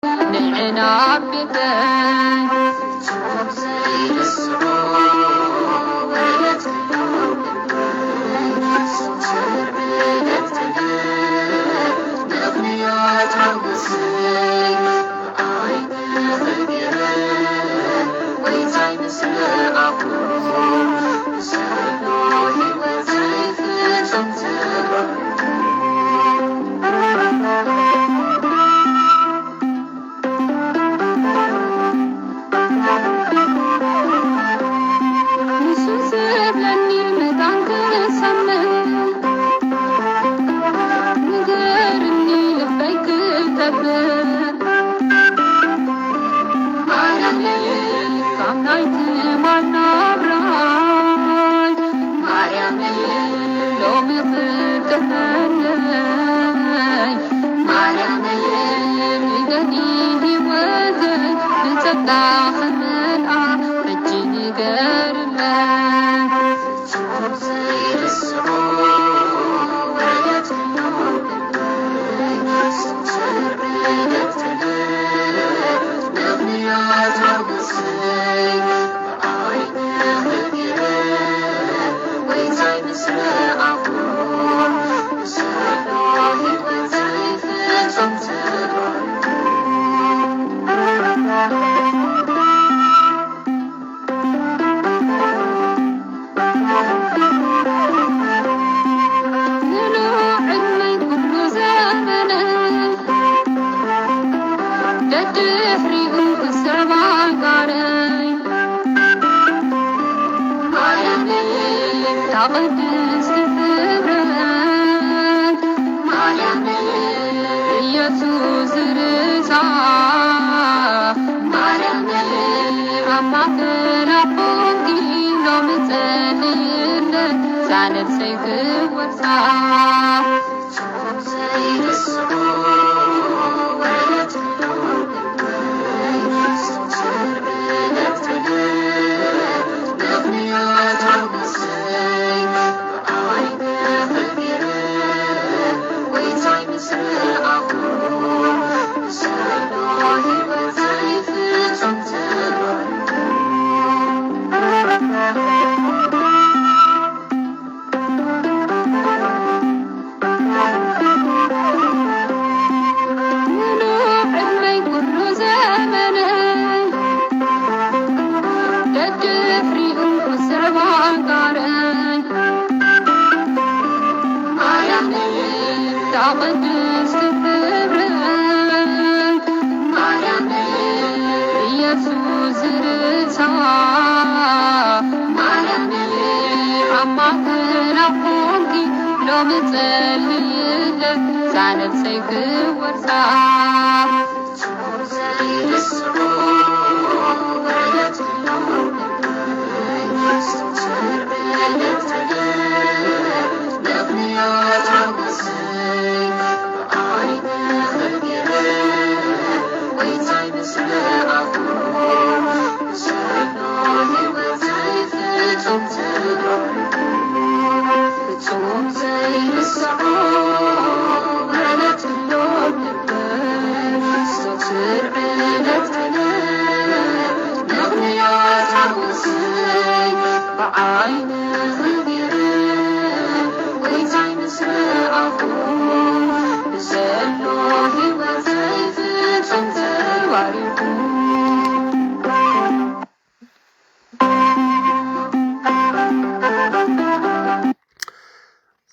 نعنا بيتك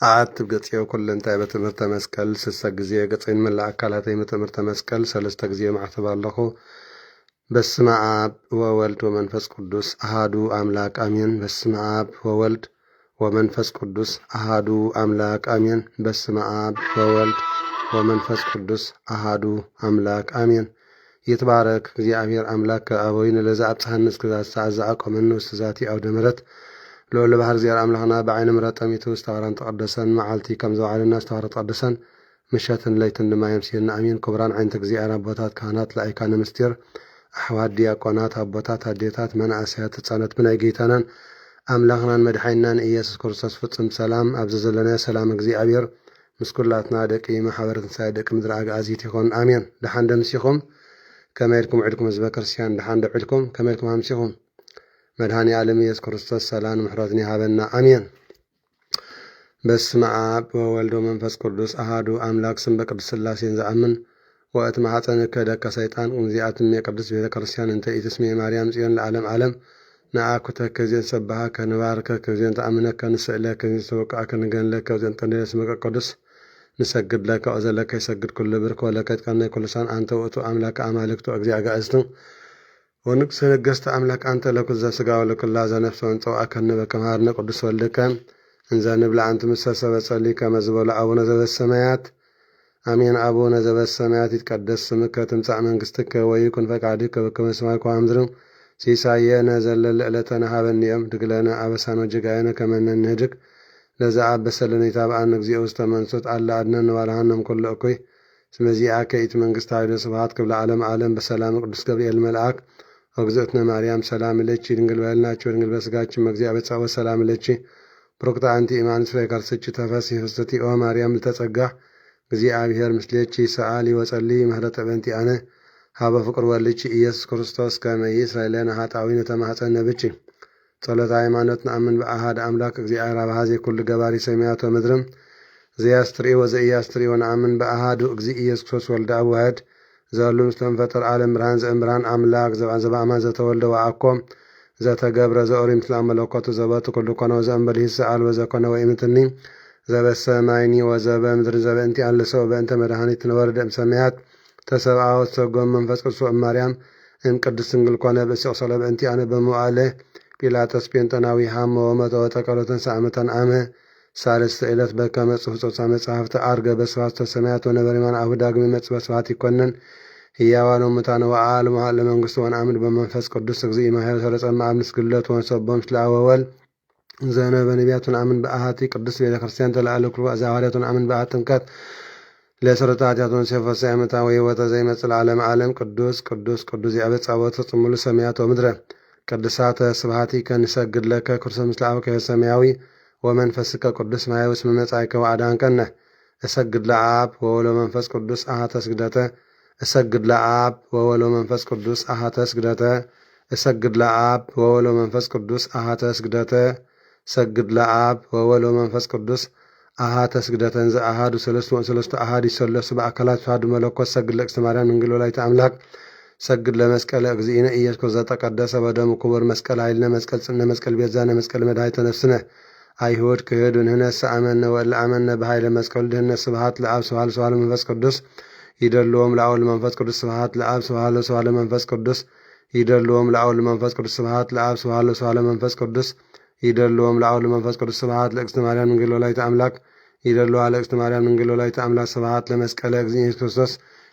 عاد قصيو كل انتاي بتمرت مسكل سسا قزيه قصين من الأكلاتي بتمرت مسكل سلسة قزيه معتبر لخو بسم آب وولد ومنفس قدس أهادو أملاك أمين بسم آب وولد ومنفس قدس أهادو أملاك أمين بسم آب وولد ومنفس قدس أهادو أملاك أمين يتبارك እግዚአብሔር አምላክ አቦይነ ለዛ አብጽሐንስ ከዛሳ አዛቆ መንኑ ስተዛቲ አው ደመረት ለወለ ባህር ዚያር አምላክና በአይነ ምራጠሚቱ ስተዋራን ተቀደሰን መዓልቲ ከም ዘዋዕልና ስተዋራ ተቀደሰን ምሸትን ለይትን ማየም ሲና አሚን ክብራን አይንተ እግዚአብሔር አባታት ካህናት ላይካነ ምስጢር አሕዋት ዲያቆናት አባታት አዴታት መናእስያት ጻነት ብናይ ጌታናን አምላክናን መድኃኒናን ኢየሱስ ክርስቶስ ፍጹም ሰላም አብዘ ዘለና ሰላም እግዚአብሔር ምስኩላትና ደቂ ማህበረትን ሳይደቅ ምድር አጋዚት ይሆን አሜን። ደሓን ደምሲኹም ከመይልኩም ዕድኩም ህዝበ ክርስቲያን ድሓን ደዕልኩም ከመይልኩም ሃምሲኹም መድኃኔ ዓለም ኢየሱስ ክርስቶስ ሰላም ምሕረትን ይሃበና አሜን። በስመ አብ ወወልድ ወመንፈስ ቅዱስ አሃዱ አምላክ ስም በቅዱስ ሥላሴን ዘአምን ወእት ማኅፀንከ ደቀ ሰይጣን እምዚአትም የቅዱስ ቤተ ክርስቲያን እንተ ኢትስሜ ማርያም ጽዮን ለዓለም ዓለም ነአኩተከ ዜን ሰባሃከ ንባርከከ ዜን ተአምነከ ንስእለከ ዜን ተወቃከ ንገንለከ ዜን ቀንደለ ስመከ ቅዱስ ንሰግድ ለከ ወዘለከ ይሰግድ ኩሉ ብርክ ወለከ ይትቀነይ ኩሉ ሳን አንተ ውእቱ አምላክ አማልክቱ እግዚአ አጋእዝቱ ወንቅሰ ነገሥተ አምላክ አንተ ለኩል ዘሥጋ ወለኩላ ዘነፍስ ወንጸውአከ ንበከ መሃርነ ቅዱስ ወልድከ እንዘ ንብላ አንተ ምሰሰበ ጸልይ ከመ ዝበሎ አቡነ ዘበሰማያት አሜን። አቡነ ዘበሰማያት ይትቀደስ ስምከ ትምጻእ መንግሥትከ ወይኩን ፈቃድከ በከመ በሰማይ ከማሁ በምድር ሲሳየነ ዘለለ ዕለተነ ሀበነ ዮም ህድግ ለነ አበሳነ ወጌጋየነ ከመ ንህድግ ለዘአበሰ ለነ ኢታብአነ እግዚኦ ውስተ መንሱት አላ አድኅነነ ወባልሐነ እምኩሉ እኩይ እስመ ዚአከ ይእቲ መንግሥተ ኃይል ስብሐት ክብለ ዓለም ዓለም በሰላም ቅዱስ ገብርኤል መልአክ ወእግዝእትነ ማርያም ሰላም ለኪ ድንግል በሕሊናኪ ወድንግል በሥጋኪ እግዚአብሔር ጸባኦት ሰላም ለኪ ቡርክት አንቲ እማንት ፍሬ ከርሥኪ ተፈሥሒ ፍስሕቲ ኦ ማርያም ልተጸጋ እግዚአብሔር ምስሌኪ ሰአሊ ወጸልዪ ምህረተ በእንቲአነ ሀበ ፍቅር ወልድኪ ኢየሱስ ክርስቶስ ከመ ይስረይ ለነ ኃጣውኢነ ተማኅፀነ ብኪ ጸሎተ ሃይማኖት ነአምን በአሐድ አምላክ እግዚአብሔር አብኀዜ ኩሉ ገባሪ ሰማያት ወምድርም ዘያስትርኢ ወዘኢያስትርኢ ወነአምን በአሐዱ እግዚእ ኢየሱስ ክርስቶስ ወልደ አብ ዋሕድ ዘሉ ምስለ መንፈጠር ዓለም ብርሃን ዘእምብርሃን አምላክ ዘበአማን ዘተወልደ ወአኮ ዘተገብረ ዘኦሪት ምስለ መለኮቱ ዘበቱ ኩሉ ኮነ ወዘእንበለ ይስአል ወዘኮነ ወኢምትኒ ዘበሰማይኒ ወዘበምድር ዘበእንቲአነ ለሰብእ በእንተ መድኃኒት ወረደ እምሰማያት ተሰብአ ወተሰጎመ መንፈስ ቅዱስ እማርያም እምቅድስት ድንግል ኮነ ብእሲ ቆሰለ በእንቲአነ በመዋዕለ ጲላጦስ ጴንጠናዊ ሃመ ወሞተ ወተቀብረ ወተንሥአ እሙታን አመ ሣልስተ ዕለት በከመ ጽሑፍ ጾታ መጽሐፍተ ዐርገ በስብሐት ሰማያት ወነበረ የማነ አቡ ዳግም ይመጽእ በስብሐት ይኰነን ሕያዋን ወሙታን ወአልሞ ለመንግሥቱ ወነአምን በመንፈስ ቅዱስ እግዚእ ማሕያው ሰረጸ እምአብ ንስግደት ወንሰቦ ምስለ አብ ወወልድ ዘነበ ነቢያት ወነአምን በአሐቲ ቅድስት ቤተ ክርስቲያን ተለአለ ኩሉ ዘሐዋርያት ወነአምን በአሐቲ ጥምቀት ለስርዓተ ኃጢአት ወንሴፈሰ ዓመታ ወሕይወተ ዘይመጽእ ለዓለመ ዓለም ቅዱስ ቅዱስ ቅዱስ እግዚአብሔር ጸባኦት ጽሙሉ ሰማያት ወምድረ ቅድሳተ ስብሐቲከ ንሰግድ ለከ ክርስቶስ ምስለ አብከ ሰማያዊ ወመንፈስከ ቅዱስ ማሕያው እስመ መጻእከ ወአድኀንከነ እሰግድ ለአብ ወወልድ ወመንፈስ ቅዱስ አሐተ ስግደተ እሰግድ ለአብ ወወልድ ወመንፈስ ቅዱስ አሐተ ስግደተ እሰግድ ለአብ ወወልድ ወመንፈስ ቅዱስ አሐተ ስግደተ ሰግድ ለአብ ወወልድ ወመንፈስ ቅዱስ አሐተ ስግደተ እንዘ አሐዱ ሰለስቱ አሐዱ ይሰለሱ በአካላት ተዋሕዱ መለኮት ሰግድ ለእግዝእትነ ማርያም ድንግል ወላዲተ አምላክ ሰግድ ለመስቀለ እግዚእነ ኢየሱስ ክርስቶስ ዘተቀደሰ በደሙ ክቡር መስቀል ኃይልነ መስቀል ጽንዕነ መስቀል ቤዛነ መስቀል መድኃኒተ ነፍስነ አይሁድ ክህዱ ንሕነሰ አመነ ወለአመነ በኃይለ መስቀሉ ድኅነት ስብሐት ለአብ ስብሐት ለወልድ መንፈስ ቅዱስ ይደልዎም ለወልድ መንፈስ ቅዱስ ስብሐት ለአብ ስብሐት ለወልድ መንፈስ ቅዱስ ይደልዎም ለወልድ መንፈስ ቅዱስ ስብሐት ለአብ ስብሐት ለወልድ መንፈስ ቅዱስ ይደልዎም ለወልድ መንፈስ ቅዱስ ስብሐት ለእግዝእትነ ማርያም ድንግል ወላዲተ አምላክ ይደልዋ ለእግዝእትነ ማርያም ድንግል ወላዲተ አምላክ ስብሐት ለመስቀለ እግዚእነ ኢየሱስ ክርስቶስ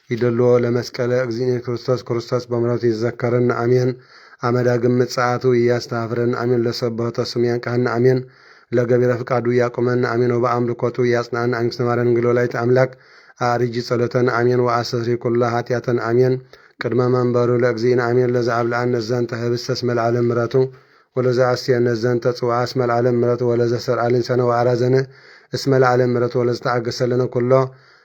ይደልዎ ለመስቀለ እግዚእነ ክርስቶስ ክርስቶስ በምሕረቱ ይዘከረን አሜን። አመዳግም ምጽአቱ እያስተፍረን አሜን። ለሰበተ ስሙ ያንቃህን አሜን። ለገቢረ ፍቃዱ ያቆመን አሜን። ወበአምልኮቱ ያጽናን እግዝእትነ ማርያም ድንግል ወላዲተ አምላክ አርጂ ጸሎተን አሜን። ወአስተስሪ ኩሉ ኃጢአተን አሜን። ቅድመ መንበሩ ለእግዚእነ አሜን። ለዘአብልዐነ ዘንተ ህብስተ እስመ ለዓለም ምሕረቱ ወለዘአስየነ ዘንተ ጽዋዐ እስመ ለዓለም ምሕረቱ ወለዘሰርዐልን ሰነ ወአራዘነ እስመ ለዓለም ምሕረቱ ወለዘተአገሰለነ ኩሎ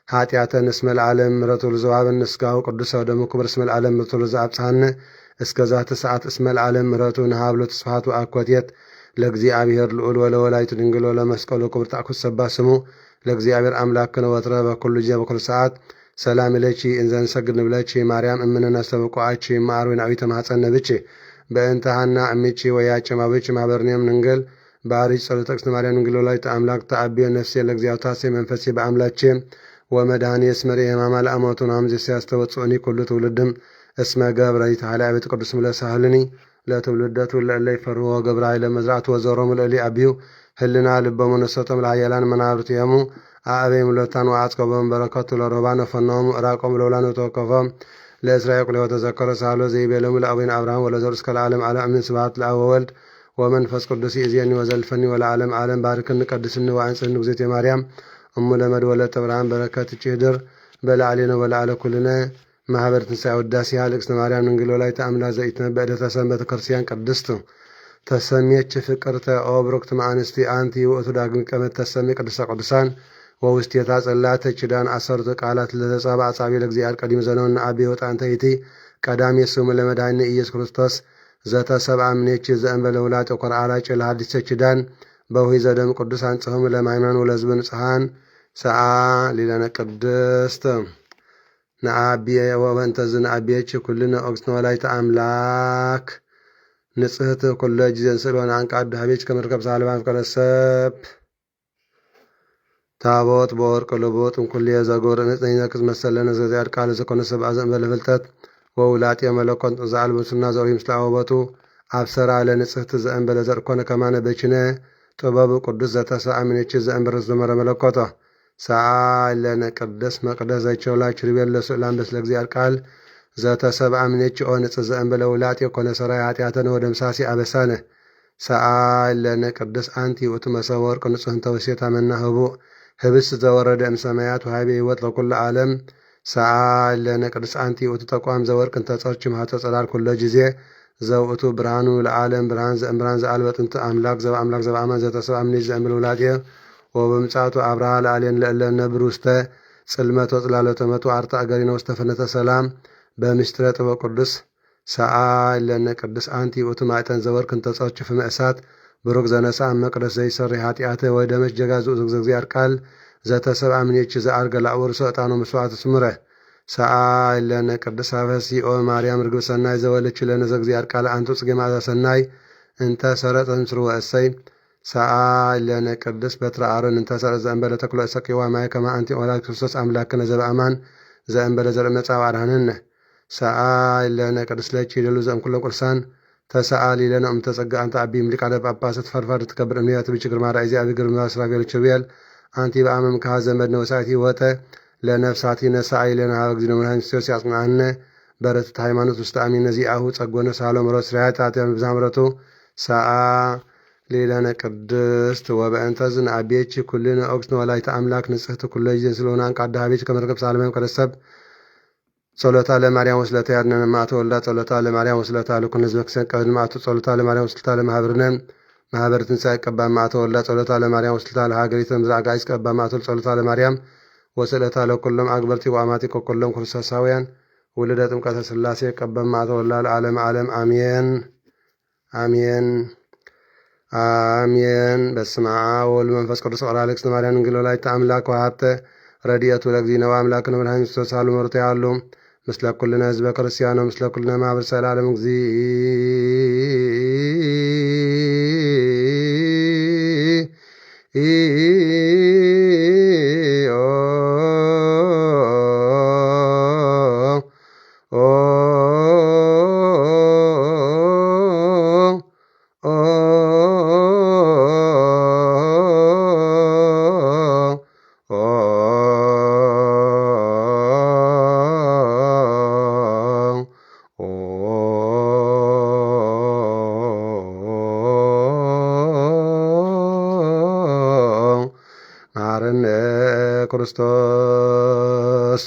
ኃጢአተን እስመ ለዓለም ምሕረቱ ለዘወሀበነ ሥጋሁ ቅዱስ ወደሙ ክቡር እስመ ለዓለም ምሕረቱ ለዘአብጽሐነ እስከ ዛቲ ሰዓት እስመ ለዓለም ምሕረቱ ንሃብሎ ተስፋቱ አኮቴት ለእግዚአብሔር ልዑል ወለወላዲቱ ድንግል ወለመስቀሉ ክቡር ተአኩት ሰባ ስሙ ለእግዚአብሔር አምላክነ ወትረ በኩሉ ጊዜ በኩሉ ሰዓት ሰላም ለኪ እንዘ ንሰግድ ንብለኪ ማርያም እምነነ አስተበቁዓኪ እምአርዌ ናዊተ ማኅፀነ ብኪ በእንተ ሐና እምኪ ወያጨማብኪ ማኅበርኔም ንንግል ባሪች ጸሎተ እግዝእትነ ማርያም ድንግል ወላዲተ አምላክ ተአብዮ ነፍሴ ለእግዚአብሔር ታሴ መንፈሴ በአምላኬ ወመድኃኔ እስመ የማማ ለአሞቱ ናምዜ ሲያስተወጽኡኒ ኩሉ ትውልድም እስመ ገብረ ይትሃልያ ቤተ ቅዱስ ምለሳህልኒ ለትውልደቱ ለእለ ይፈርህዎ ገብረ ኃይለ መዝራዕቱ ወዘሮሙ ለእሊ አብዩ ህልና ልቦሙ ነሰቶም ለኃያላን መናብርቲሆሙ አእበይ ሙለታን ወአጽቀቦም በረከቱ ለረባነ ፈኖሙ እራቆሙ ለውላኑ ተወከፎም ለእስራኤል ቁልኤ ወተዘከረ ሳህሎ ዘይቤሎሙ ለአቡነ አብርሃም ወለዘሩ እስከ ለዓለም ዓለም አሜን። ስብሐት ለአብ ወወልድ ወመንፈስ ቅዱስ ይእዜኒ ወዘልፈኒ ወለዓለም ዓለም ባርክኒ ቀድስኒ ወአንጽሕኒ እግዝእትየ ማርያም እሙ ለመድ ወለተ ብርሃን በረከት ጭህድር በላዕሌነ ወላዕለ ኩልነ ማኅበረ ትንሣኤ ውዳሴሃ ለእግዝእትነ ማርያም ድንግል ወላዲተ አምላክ ዘኢትነበእ ዕለተ ሰንበተ ክርስቲያን ቅድስት ተሰሜች ፍቅርተ ኦ ብሩክት እምአንስቲ አንቲ ውእቱ ዳግም ቀመት ተሰሜ ቅድስተ ቅዱሳን ወውስቴታ ጸላተ ኪዳን አሰርቱ ቃላት ለተጻባ አጻቢ ለእግዚአብሔር ቀዲም ዘነውና አቤ ወጣንተ ይእቲ ቀዳሜ ስሙ ለመድኃኒነ ኢየሱስ ክርስቶስ ዘተሰብአ እምኔች ዘእንበለ ውላጤ ኮርአላጭ ለሐዲሰ ኪዳን በውሒ ዘደም ቅዱስ አንጽሖሙ ለማይመን ወለሕዝብ ንጹሐን ሰአ ሊለነ ቅድስት ነአብየ ወበእንተ ዝንአብየች ኩልነ ኦግስነ ወላዲተ አምላክ ንጽሕት ኩሎ ጊዜ ንስእሎን አንቃዱ ሀቤች ከመርከብ ሳልባን ፍቀረ ሰብ ታቦት በወርቅ ልቦጥ እንኩልየ ዘጎር ንጽሕነክዝ መሰለነ ዘዚያድ ቃል ዘኮነ ሰብአ ዘእንበለ ፍልጠት ወውላጤ መለኮት ዘአልብሱና ዘሪ ምስለ አውበቱ አብሰራ ለንጽሕት ዘእንበለ ዘርኮነ ከማነ በችነ ጥበብ ቅዱስ ዘተሰብአ እምኔች ዘእንበረ ዘመረ መለኮቶ ሰአ ለነ ቅድስ መቅደስ ዘይቸውላች ሪቤል ለስእላን በስለ እግዚአብሔር ቃል ዘተሰብአ እምኔች ኦ ንጽሕ ዘእንበለ ውላጤ ኮነ ሰራይ ኃጢአተነ ወደምሳሴ አበሳነ ሰአ ለነ ቅድስ አንቲ ውእቱ መሰበ ወርቅ ንጹሕ እንተ ወሴታ መና ህቡእ ህብስት ዘወረደ እምሰማያት ወሃቤ ሕይወት ለኩሉ ዓለም ሰአ ለነ ቅድስ አንቲ ውእቱ ተቋም ዘወርቅ እንተ ጸርች ማኅተ ጸላል ኩሎ ጊዜ ዘውእቱ ብርሃኑ ለዓለም ብርሃን ዘእምብርሃን ዘአልበ ጥንተ አምላክ ዘበአምላክ ዘበአማን ዘተሰብአ እምኔች ዘእንበለ ውላጤ ወበምጽአቱ አብርሃ ለዓሌን ለእለ ነብር ውስተ ጽልመት ወጽላሎተ መቱ አርታ አገሪነ ውስተ ፍኖተ ሰላም በምስጢረ ጥበብ ቅዱስ ሰአ ለነ ቅድስ አንቲ ውእቱ ማዕጠን ዘወርቅ እንተ ጸርች ፍመ እሳት ብሩክ ዘነስአ መቅደስ ዘይሰሪ ኃጢአተ ወደመች ጀጋዙ እግዚአብሔር ቃል ዘተሰብአ እምኔች ዘአርገ ላዕወርሶ ዕጣኖ መስዋዕት ስሙረ ሰአ ለነ ቅድስ አበሲኦ ማርያም ርግብ ሰናይ ዘወለች ለነ ዘእግዚአብሔር ቃል አንቱ ጽጌ መዓዛ ሰናይ እንተ ሰረጸ ምስር ወእሰይ ሰአ ለነ ቅድስ በትረ አሮን እንተ ሰረጸ ዘእንበለ ተክሎ እሰቂዋ ማየ ከማ አንቲ ወላዲተ ክርስቶስ አምላክነ ዘበአማን ዘእንበለ ዘርኢ መጻብ አድኃነነ ሰአ ለነ ቅድስ ለቺ ይደሉ ዘእምኩሎም ቅዱሳን ተሰአሊ ለነ እምተጸጋ አንተ አቢ እምሊቃነ ጳጳሳት ፈርፋድ ትከብር እምኔት ብች ግርማ ራእዚ አቢ ግርማ ስራቤል ችቤል አንቲ በአመም ካህ ዘመድነ ወሳይቲ ወተ ለነፍሳቲ ነሳአይ ለነ ሀበ እግዚእነ መድኃኒነ ክርስቶስ ያጽናነ በረትት ሃይማኖት ውስተ አሚን ነዚአሁ ጸጎነ ሳሎ ምሕረት ስራያት አትያን ብዝሃ ምሕረቱ ሰአ ሊለነ ቅድስት ወበእንተ ዝንአብየች ኩልነ ኦግስነ ወላዲተ አምላክ ንጽሕት ኩሎ ጊዜ ስለሆነ አንቃዳ ሀቤች ከመርከብ ሳልመም ቀደሰብ ጸሎታ ለማርያም ወስለታ ያድነን ማእተ ወልዳ ጸሎታ ለማርያም ወስለታ ለኩን ህዝበ ክርስቲያን ቀብድ ማእቱ ጸሎታ ለማርያም ወስለታ ለማህበርነን ማህበር ትንሣኤ ቀባ ማእተ ወልዳ ጸሎታ ለማርያም ወስለታ ለሀገሪተ ምድር አጋይዝ ቀባ ማእቱ ጸሎታ ለማርያም ወስለታ ለኩሎም አግበርቲ ወአማቲ ኮኩሎም ክርስቶሳውያን ውልደ ጥምቀተ ሥላሴ ቀባ ማእተ ወልዳ ለዓለም ዓለም አሜን አሜን አሜን። በስመ አብ ወወልድ ወመንፈስ ቅዱስ ኦራሌክስ ማርያም እንግሎ ላይ ተአምላክ ወሀብተ ረድኤቱ ለእግዚእነ ወአምላክነ መድኃኒነ ክርስቶስ ሳሉ መርቶ ያሉ ምስለ ኩልነ ህዝበ ክርስቲያኖ ምስለ ኩልነ ማኅበረ ሰላለም ማረነ ክርስቶስ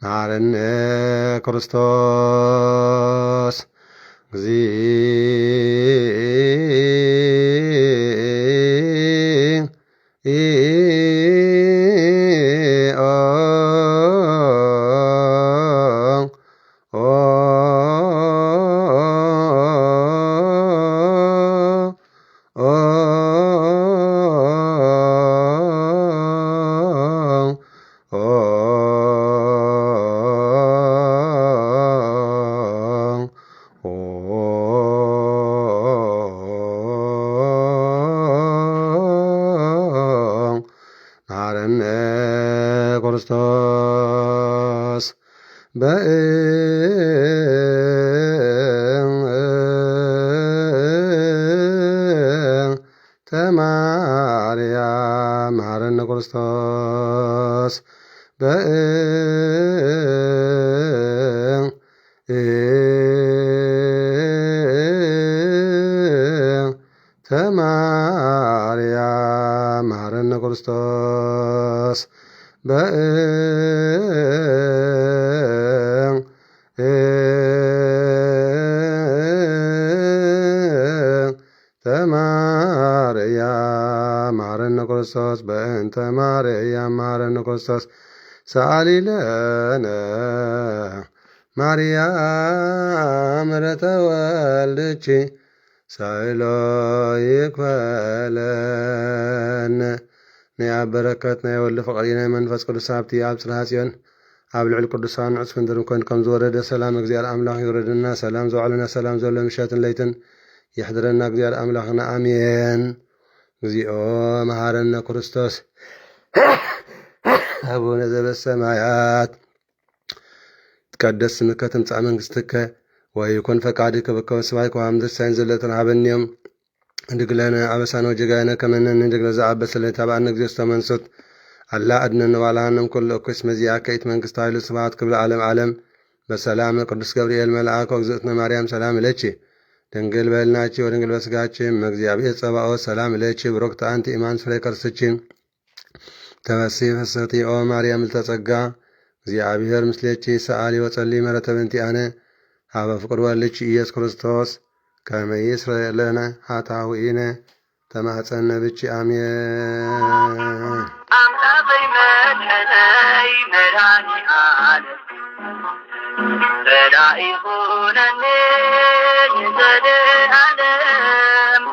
ማረነ ክርስቶስ ማረነ ክርስቶስ በእንተ ማርያም መሐረነ ክርስቶስ ተማርያም መሐረነ ክርስቶስ ተማርያም መሐረነ ክርስቶስ በእንተ ማርያም መሐረነ ክርስቶስ ሰአሊ ለነ ማርያም ምሕረተ ወልድኪ ሳይሎ ይክፈለነ ናይ በረከት ናይ ወልድ ፍቅሪ ናይ መንፈስ ቅዱስ ሃብቲ ኣብ ጽርሐ ጽዮን ኣብ ልዕል ቅዱሳን ንዑስ ክንድር ኮይንኩም ዝወረደ ሰላም እግዚአብሔር አምላክ ይውረድና። ሰላም ዘውዕለና ሰላም ዘሎ ምሸትን ለይትን يحضرنا እግዚአብሔር አምላክና አሜን። እግዚኦ መሐረነ ክርስቶስ አቡነ ዘበሰማያት تقدس ስምከ ትምጻእ መንግሥትከ ወይኩን ፈቃድከ በከመ በሰማይ ከማሁ በምድር ዘለለዕለትነ ሀበነ እንድግለነ አበሳነ ወጌጋየነ ከመ ንሕነኒ ንድግለ ዘአበሰ ለነ እግዚኦ ተመንሱት አላ አድነነ ባልሃንም ኩሉ እኩይ መዚአከ ኢት መንግሥት ኃይሉ ስብሐት ክብር ዓለም ዓለም በሰላም ቅዱስ ገብርኤል መልአክ ወእግዝእትነ ማርያም ሰላም ለኪ ድንግል በልናቺ ወድንግል በስጋቺ እግዚአብሔር ጸባኦት ሰላም ለኪ ብሩክት አንቲ ኢማን ፍሬ ከርስኪ ተወሲሕ ፍስሕቲ ኦ ማርያም ልተጸጋ እግዚአብሔር ምስሌኪ ሰአሊ ወጸሊ ምሕረተ በእንቲአነ ሀበ ፍቅር ወልድኪ ኢየሱስ ክርስቶስ ከመ ይስረይ ለነ ኃጣውኢነ ተማጸነ ብኪ አሜን። አምላከይ መድኃኒይ መድኃኒዓለም ረዳኢ ሁነኒ ዘለዓለም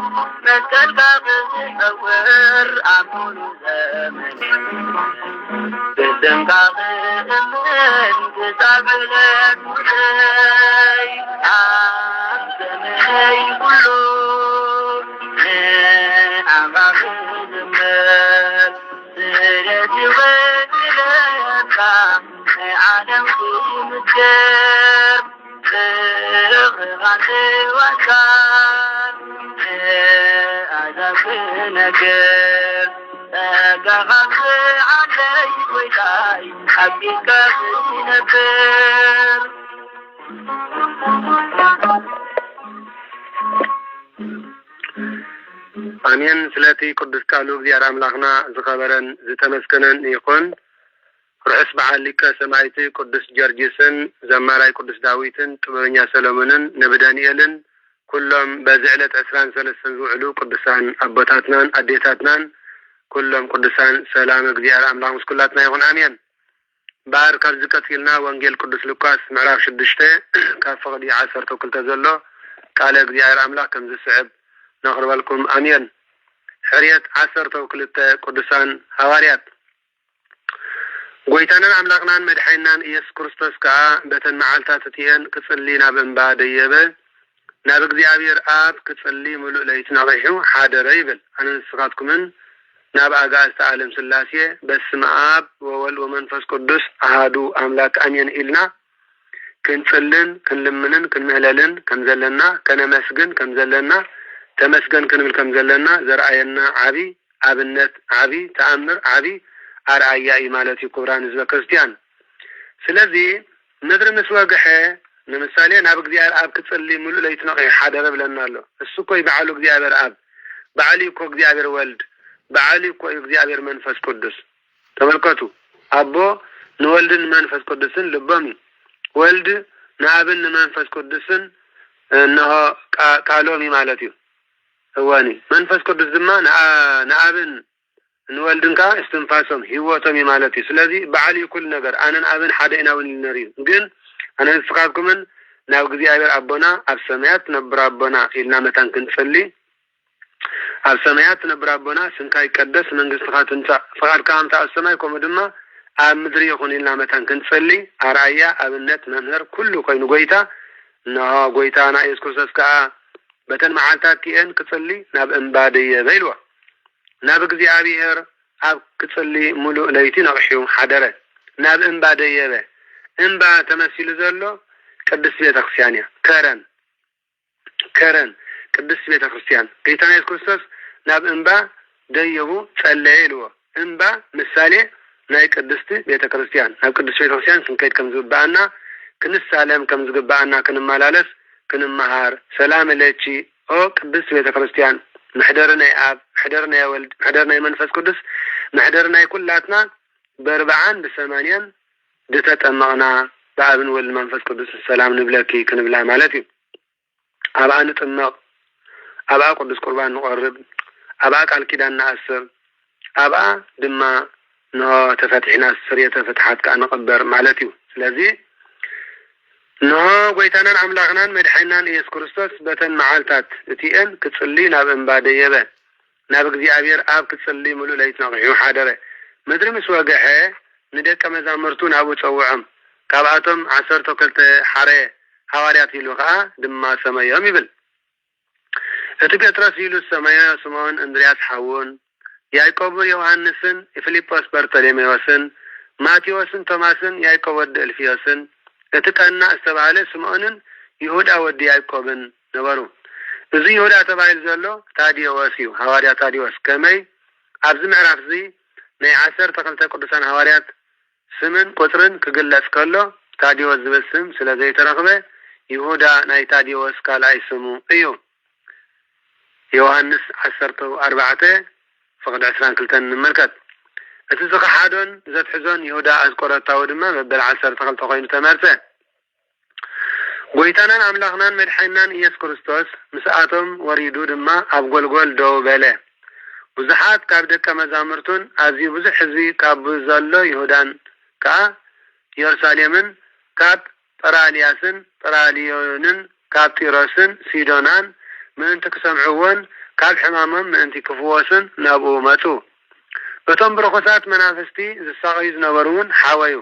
መስቀልካ ክሰውር ኣብ ኩሉ ዘመን ብደምካ ክእምን ክሳብ ዕለት ሙተይ ኣብ ዘመነይ ኩሉ ንዓኻ ክዝምር ስለቲ ወድለካ ዓለም ክምስገር ብርኽኻን ክዋሳን ንኣሕዛብ ክነግር ጸጋኻ ክዓለይ ጐይታይ ሓቢብካ ክነብር አሜን። ስለቲ ቅዱስ ቃሉ እግዚአብሔር አምላክና ዝኸበረን ዝተመስገነን ይኹን። ርዕስ በዓል ሊቀ ሰማዕቲ ቅዱስ ጊዮርጊስን ዘማራይ ቅዱስ ዳዊትን ጥበበኛ ሰሎሞንን ነቢ ዳንኤልን ኩሎም በዚ ዕለት 23 ዝውዕሉ ቅዱሳን አቦታትናን አዴታትናን ኩሎም ቅዱሳን ሰላም እግዚአብሔር አምላክ ምስ ኩላትና ይኹን አሜን። ባር ካብ ዝቀፂልና ወንጌል ቅዱስ ሉቃስ ምዕራፍ 6 ካብ ፍቅዲ 12 ዘሎ ቃለ እግዚአብሔር አምላክ ከም ዝስዕብ ነቕርበልኩም አሜን። ሕርየት 12 ቅዱሳን ሐዋርያት ጎይታናን አምላክናን መድኃኒናን ኢየሱስ ክርስቶስ ከዓ በተን መዓልታት እትየን ክጽሊ ናብ እምባ ደየበ ናብ እግዚአብሔር አብ ክጽሊ ሙሉእ ለይቲ ነቂሑ ሓደረ ይብል። አነ ንስኻትኩምን ናብ አጋዕዝተ ዓለም ሥላሴ በስመ አብ ወወልድ ወመንፈስ ቅዱስ አሃዱ አምላክ አሜን ኢልና ክንጽልን ክንልምንን ክንምህለልን ከም ዘለና ከነመስግን ከም ዘለና ተመስገን ክንብል ከም ዘለና ዘርአየና ዓቢ አብነት ዓቢ ተአምር ዓቢ አርአያ ማለት ይኩብራን ህዝበ ክርስቲያን። ስለዚህ ምድር ምስ ወግሐ ለምሳሌ ናብ እግዚአብሔር አብ ክጽሊ ሙሉእ ለይቲ ነቂሑ ሓደረ ብለና ኣሎ። እሱ እኮ በዓሉ እግዚአብሔር አብ በዓሉ እኮ እግዚአብሔር ወልድ በዓሉ እኮ እግዚአብሔር መንፈስ ቅዱስ። ተመልከቱ፣ አቦ ንወልድን መንፈስ ቅዱስን ልቦም ወልድ ንአብን መንፈስ ቅዱስን እነሆ ቃሎሚ ማለት እዩ። እዋኒ መንፈስ ቅዱስ ድማ ንአብን ንወልድንካ እስትንፋሶም ህይወቶም ማለት እዩ። ስለዚህ በዓል ኩል ነገር አነን አብን ሓደ ኢና ውን ንሪዩ ግን አነ ንስኻትኩምን ናብ እግዚአብሔር አቦና ኣብ ሰማያት ትነብር አቦና ኢልና መታን ክንጽሊ ኣብ ሰማያት ትነብር አቦና ስምካ ይቀደስ መንግሥትኻ ትምጻእ ፈቃድካ ከምታ ኣብ ሰማይ ከምኡ ድማ ኣብ ምድሪ ይኹን ኢልና መታን ክንጽሊ አርአያ ኣብነት መምህር ኩሉ ኮይኑ ጎይታ ንሆ ጎይታና ኢየሱስ ክርስቶስ ከዓ በተን መዓልታት እትየን ክጽሊ ናብ እምባ ደየበ ኢልዎ። ናብ እግዚአብሔር አብ ክጽሊ ሙሉእ ለይቲ ነቂሑ ሓደረ ናብ እምባ ደየበ። እምባ ተመሲሉ ዘሎ ቅድስት ቤተ ክርስቲያን እያ። ከረን ቅድስት ቤተ ክርስቲያን ጌታና ኢየሱስ ክርስቶስ ናብ እምባ ደየቡ ጸለየ ኢልዎ። እንባ ምሳሌ ናይ ቅድስት ቤተክርስቲያን ኣብ ቅድስት ቤተክርስቲያን ክንከይድ ከም ዝግባአና ክንሳለም ከም ዝግባአና ክንመላለስ ክንመሃር ሰላም ለቺ ኦ ቅድስት ቤተክርስቲያን محدر ናይ አብ محدر ናይ ወልድ محدر ናይ መንፈስ ቅዱስ محدر ናይ ኩላትና በርባዓን በሰማንያን ድተጠመቕና በአብን ወልድ መንፈስ ቅዱስ ሰላም ንብለኪ ክንብላ ማለት እዩ አብአ ንጥመቕ አብአ ቅዱስ ቁርባን ንቆርብ አብአ ቃል ኪዳን ንአስር አብአ ድማ ነው ተፈትሕና ስርየተ ፍትሐት ካ ንቅበር ማለት እዩ ስለዚህ ነው ጎይታናን አምላክናን መድኃኒናን ኢየሱስ ክርስቶስ በተን መዓልታት እቲአን ክጽሊ ናብ እንባ ደየበ ናብ እግዚአብሔር አብ ክጽሊ ሙሉ ለይት ነቅሑ ሓደረ ምድሪ ምስ ወገሐ ንደቀ መዛሙርቱ ናብኡ ጸውዖም ካብኣቶም 12 ሓረ ሐዋርያት ኢሉ ከዓ ድማ ሰማዮም ይብል እቲ ጴጥሮስ ኢሉ ሰማያ ስምዖን እንድርያስ ሓውን ያዕቆብ ዮሐንስን ፊልጶስ በርተሎሜዎስን ማቴዎስን ቶማስን ያዕቆብ ወዲ እልፍዮስን እቲ ቀና ዝተባሃለ ስምዖንን ይሁዳ ወዲ ያዕቆብን ነበሩ እዚ ይሁዳ ተባሂሉ ዘሎ ታዲዮስ እዩ ሐዋርያ ታዲዮስ ከመይ ኣብዚ ምዕራፍ እዚ ናይ 12 ቅዱሳን ሐዋርያት ስምን ቁጥርን ክግለጽ ከሎ ታዲዮስ ዝብል ስም ስለ ዘይተረኽበ ይሁዳ ናይ ታዲዮስ ካልኣይ ስሙ እዩ ዮሐንስ 14 فقد 22 نملكت እቲ ዝኸሓዶን ዘትሕዞን ይሁዳ አስቆረታው ድማ መበል 12 ኮይኑ ተመርጸ ጎይታናን አምላክናን መድኃኒናን ኢየሱስ ክርስቶስ ምስአቶም ወሪዱ ድማ ኣብ ጎልጎል ደው በለ ብዙሓት ካብ ደቀ መዛሙርቱን ኣዝዩ ብዙሕ ህዝቢ ካብ ዘሎ ይሁዳን ከዓ ኢየሩሳሌምን ካብ ጠራሊያስን ጠራሊዮንን ካብ ጢሮስን ሲዶናን ምእንቲ ክሰምዕዎን ካብ ሕማሞም ምእንቲ ክፍወስን ናብኡ መፁ እቶም ብርኹሳት መናፍስቲ ዝሳቀዩ ዝነበሩን ሓወዩ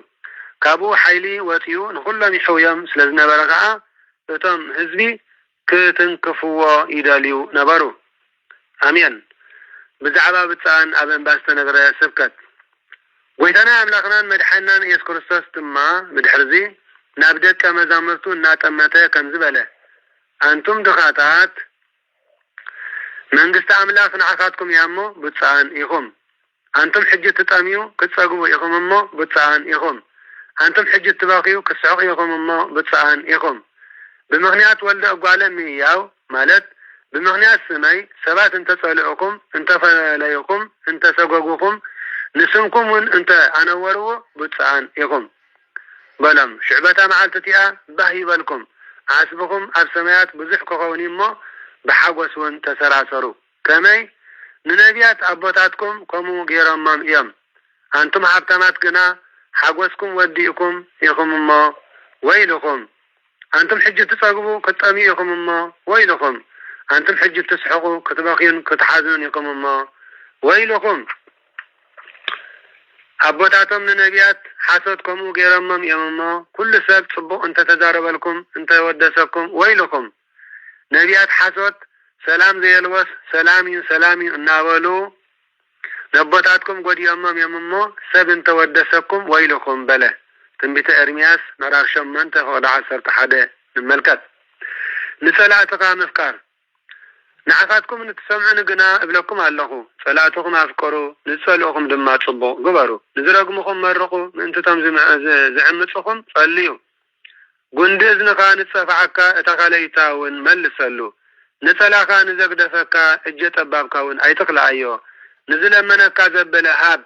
ካብኡ ሓይሊ ወፅዩ ንኹሎም ይሕውዮም ስለ ዝነበረ ከዓ እቶም ህዝቢ ክትንክፍዎ ይደልዩ ነበሩ አሜን ብዛዕባ ብፃን ኣብ እንባ ዝተነገረ ስብከት ጎይታና አምላክናን መድኃኒናን ኢየሱስ ክርስቶስ ድማ ብድሕርዚ ናብ ደቀ መዛሙርቱ እናጠመተ ከም ዝበለ አንቱም ድኻታት መንግስት አምላክ ንዓኻትኩም ያሞ ብፃን ኢኹም አንቱም ሕጂ ትጠምዩ ክትጸግቡ ኢኹም እሞ ብፃን ኢኹም አንቱም ሕጂ ትበኺዩ ክትስሕቁ ኢኹም እሞ ብፃን ኢኹም ብምኽንያት ወልደ እጓለም ያው ማለት ብምኽንያት ስመይ ሰባት እንተጸልዑኩም እንተፈለዩኩም እንተሰጎጉኩም ንስምኩምን እንተ አነወርዎ ብፃን ኢኹም በለም ሽዕበታ መዓልቲ እቲኣ ባህ ይበልኩም ዓስብኩም ኣብ ሰማያት ብዙሕ ክኸውን እሞ بحاجوسون تسراسرو كماي ننبيات أبوتاتكم كمو غيرمم يم أنتم حبتمات جنا حاجوسكم وديكم يخم ما ويلكم أنتم حجة تساقبوا كتأمي يخم ما ويلكم أنتم حجة تسحقوا كتباقين كتحازون يخم ما ويلكم أبوتاتهم ننبيات حاسدكم غيرمم يم ما كل سبب صبوا أنت تزارب لكم أنت ودسكم ويلكم ነቢያት ሐሶት ሰላም ዘይልወስ ሰላሚ እናበሉ ነቦታትኩም ጎዲዮምም የምሞ ሰብ እንተወደሰኩም ወይልኩም በለ ትንቢተ ኤርምያስ ምዕራፍ 8 ቁጥር 11 ንመልከት ንጸላእትኻ ምፍቃር ንዓኻትኩም ንትሰምዑን ግና እብለኩም ኣለኹ ጸላእትኩም ኣፍቀሩ ንጸልኡኩም ድማ ጽቡቕ ግበሩ ንዝረግሙኩም መርቁ ምእንትቶም ዝዕምጽኹም ጸልዩ ጉንዲ እዝንኻ ንጸፋዓካ እተኻለይታውን መልሰሉ ንጸላኻ ንዘግደፈካ እጀ ጠባብካውን ኣይትኽልኣዮ ንዝለመነካ ዘበለ ሃብ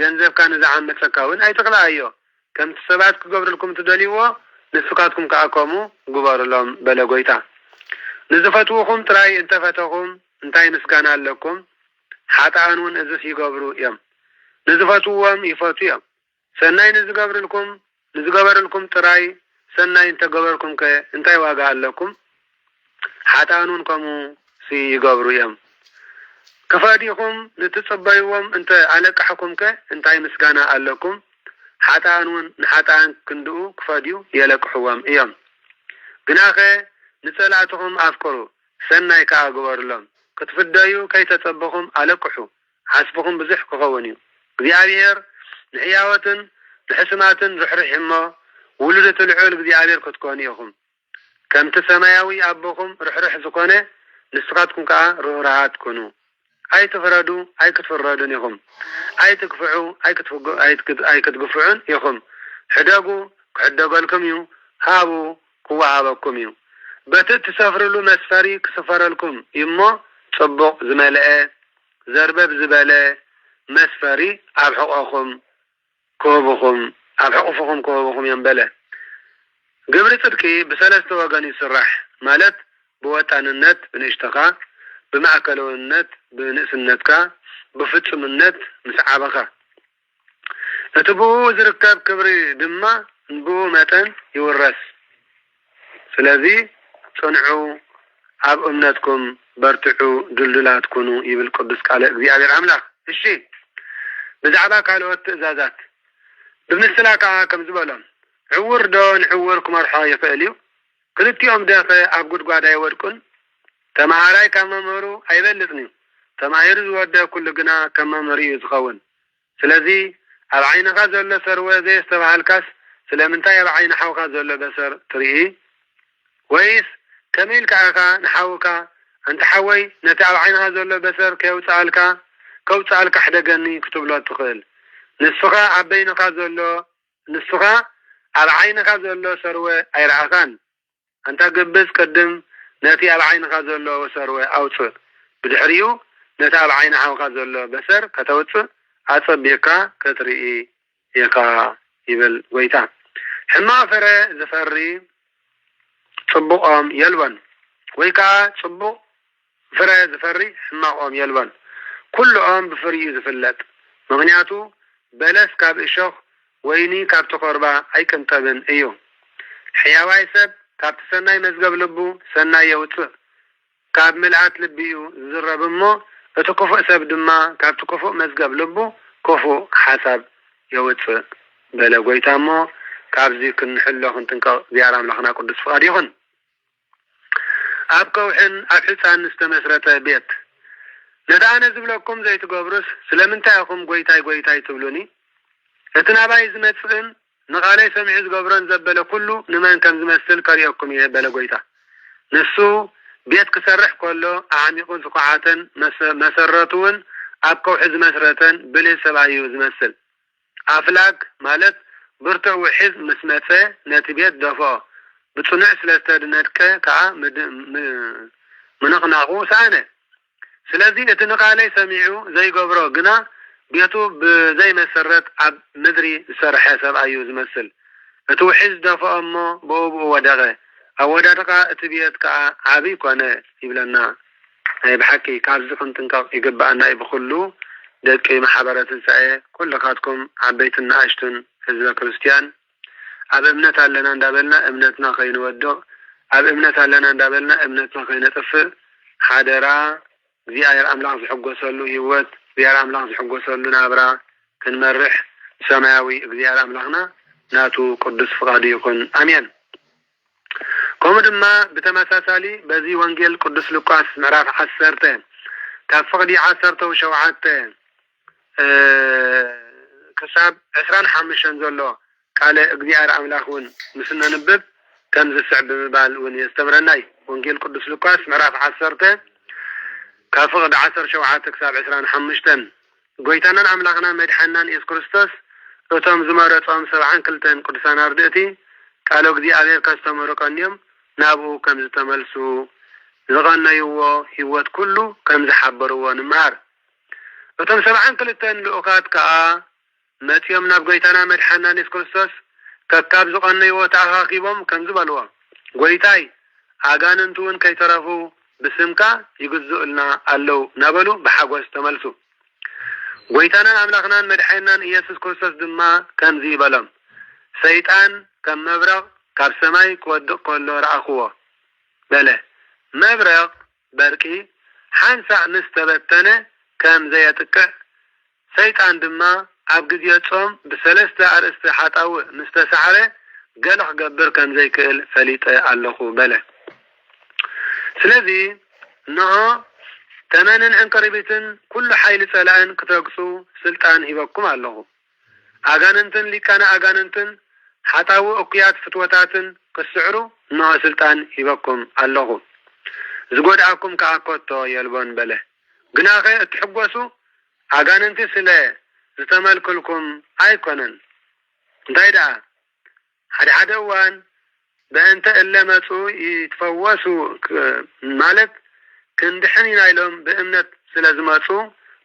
ገንዘብካ ንዝዓመፀካውን ኣይትኽልኣዮ ከምቲ ሰባት ክገብርልኩም ትደልይዎ ንስኻትኩም ከኣከሙ ግበሩሎም በለ ጎይታ ንዝፈትውኹም ጥራይ እንተፈተኹም እንታይ ምስጋና ኣለኩም ሓጥኣንውን እዝስ ይገብሩ እዮም ንዝፈትውዎም ይፈቱ እዮም ሰናይ ንዝገበርልኩም ጥራይ ሰናይ እንተገበርኩም እንታይ ዋጋ ኣለኩም ሓጣኑን ከሙ ሲይገብሩ እዮም ከፈዲኹም ንትጽበይዎም እንተ አለቃሕኩም እንታይ ምስጋና ኣለኩም ሓጣኑን ንሓጣን ክንድኡ ክፈዲዩ የለቅሕዎም እዮም ግናኸ ንጸላእትኩም ኣፍቅሩ ሰናይ ከዓ ግበሩሎም ክትፍደዩ ከይተጸበኹም አለቅሑ ሓስብኹም ብዙሕ ክኸውን እዩ እግዚአብሔር ንሕያወትን ንሕስማትን ርሕርሕሞ ولدت العول እግዚአብሔር ክትኮኑ ኢኹም ከምቲ ሰማያዊ አቦኹም ርሕርሕ ዝኾነ ንስኻትኩም ከዓ ርህራሃት ኮኑ أي تفردوا أي كتفردون يخم أي تكفعوا أي كتقفعون يخم حدقوا كحدقوا لكم يو هابوا قوة هابكم يو بتت تسافر له مسفري كسفر لكم يما صبق زملاء زربب زبالة مسفري أبحقكم كوبكم أبحقكم كوبكم ينبله قبل صدقي بثلاثة وقان يسرح مالت بوطن النت بنشتقى بمعكلو النت بنقس النتكا بفتم النت مسعابخا اتبو زركب كبري دما نبو متن يورس سلذي صنعوا عب امنتكم برتعوا دلدلات كونوا يبل قدس قال እግዚአብሔር አምላክ እሺ በዛዕባ ካልኦት ትእዛዛት ብምስላካ ከም ዝበሎም ዕውር ዶን ዕውርኩም አርሓ ይፈእልዩ ክልቲኦም ደኸ ኣብ ጉድጓድ አይወድቁን ተማሃራይ ከመመሩ አይበልጥኒ ተማሂር ዝወደ ኩሉ ግና ከመመሪ ዝኸውን ስለዚ ኣብ ዓይንኻ ዘሎ ሰርወ ዘይስተባሃልካስ ስለምንታይ ኣብ ዓይን ሓውካ ዘሎ በሰር ትርኢ ወይስ ከመይል ከኣኻ ንሓውካ أنت حوي نتعب عينها زلوا بسر كوتسالك حدقني كتب له تقول نسخة عبينك زلوا نسخة على عينك زلوا سروة أي رعاكان أنت قبس قدم نتي على عينك زلوا وسروة أوتر بدحريو نتعب عينها زلوا بسر كتوتر أصبيكا كتري يكا يبل ويتا حما فرا زفري صبقهم يلون ويكا صبق فرا زفري حماقهم يلون كلهم بفري زفلت مغنياتو بلس كاب إشوخ ويني كاب تقربا أي كنتبن إيو حياواي سب كاب تسناي مزقب لبو سناي يوتو كاب ملعات لبيو زرب مو اتكفو سب دما كاب تكفو مزقب لبو كفو حسب يوتو بلا قويتامو كاب زيك نحلو خنتنكو زيارام لخنا قدس فقاد يخن أبقوحن أبحثان نستمسرة بيت ندعنا زبلكم زي تقبرس سلمنتاكم قويتاي تبلوني اتناباي زمتسن نقالي سمعي زقبران زبل كله نمان كان زمسل كاريوكم يهبل قويتا نسو بيت كسرح كله أعميقون سقعاتا مسرتون أبقوح زمسرتن بلي سبعيو زمسل أفلاك مالت برتع وحز مسمته نتبيت دفاع بتصنع سلستادناتك كا منقناقو سانه سلازي اتنقالي سميعو زي قبرو قنا بيتو بزي مسرت عب مدري سرح حساب ايو زمسل اتو حز دفع امو بوبو ودغه او ودغه اتبيت كا عبي كونه يبلنا اي بحكي كابزكم تنقق يقبعنا يبخلو دكي محبرة السعي كل خاتكم عبيتنا اشتن حزب كريستيان أب إمنت علنا ندابلنا إمنتنا خين ودو أب إمنت علنا ندابلنا إمنتنا خين تفر حادرا زيار أملاح في حقه سلو هيوت زيار أملاح في حقه سلو نابرا كنمرح سماوي زيار أملاحنا ناتو قدس فقادي يكون أمين كومدما بتمساسالي بزي وانجيل قدس لوقاس معراف حسرتين كفقدي عسرته وشوعاتين كساب 25 زلو قال اغزيار املاخون مسنا نبب كم زسعب ببال ون يستمرناي وانجيل قدس لوقاس معراف 10 كافقد 10 شوعات كساب 25 قويتانا املاخنا مدحنان يس كريستوس اتم زمرطهم 72 قدسان اردئتي قالوا اغزيار كاستمروا قنيم نابو كم زتملسو زغنيو هيوت كله كم زحبروا نمار اتم 72 لوقات كا متيوم ناب قويتانا مدحنان يس كريستوس ككاب زغنيو تعاقبهم كم زبلوا قويتاي አጋንንቱን ከይተረፉ በስምካ ይግዙልና አለው ነበሉ በሐጎስ ተመልሱ ጎይታናን አምላክናን መድኃኒናን ኢየሱስ ክርስቶስ ድማ ከምዚ ይበለም ሰይጣን ከመብረቅ ካብ ሰማይ ከወድቅ ከሎ ረአኽዎ በለ መብረቅ በርቂ ሓንሳ ምስተበተነ ከም ዘየጥቅዕ ሰይጣን ድማ ኣብ ግዜ ጾም ብሰለስተ አርእስተ ሓጣው ምስተሰዓረ ገለኽ ገብር ከም ዘይክእል ፈሊጠ ኣለኹ በለ ስለዚህ ነው ተመንን እንቀርቢትን ኩሉ ኃይል ጸላን ከተግሱ ስልጣን ይበኩም አለሁ አጋንንትን ሊቃና አጋንንትን ሐጣው እኩያት ፍትወታትን ከስዕሩ ነው ስልጣን ይበኩም አለሁ ዝጎዳኩም ከአኮቶ የልቦን በለ ግናኸ እትሕጎሱ ኣጋንንቲ ስለ ዝተመልክልኩም ኣይኮነን እንታይ ደኣ ሓደ እዋን በእንተ እለመፁ ይትፈወሱ ማለት ክንድሕን ኢና ኢሎም ብእምነት ስለ ዝመፁ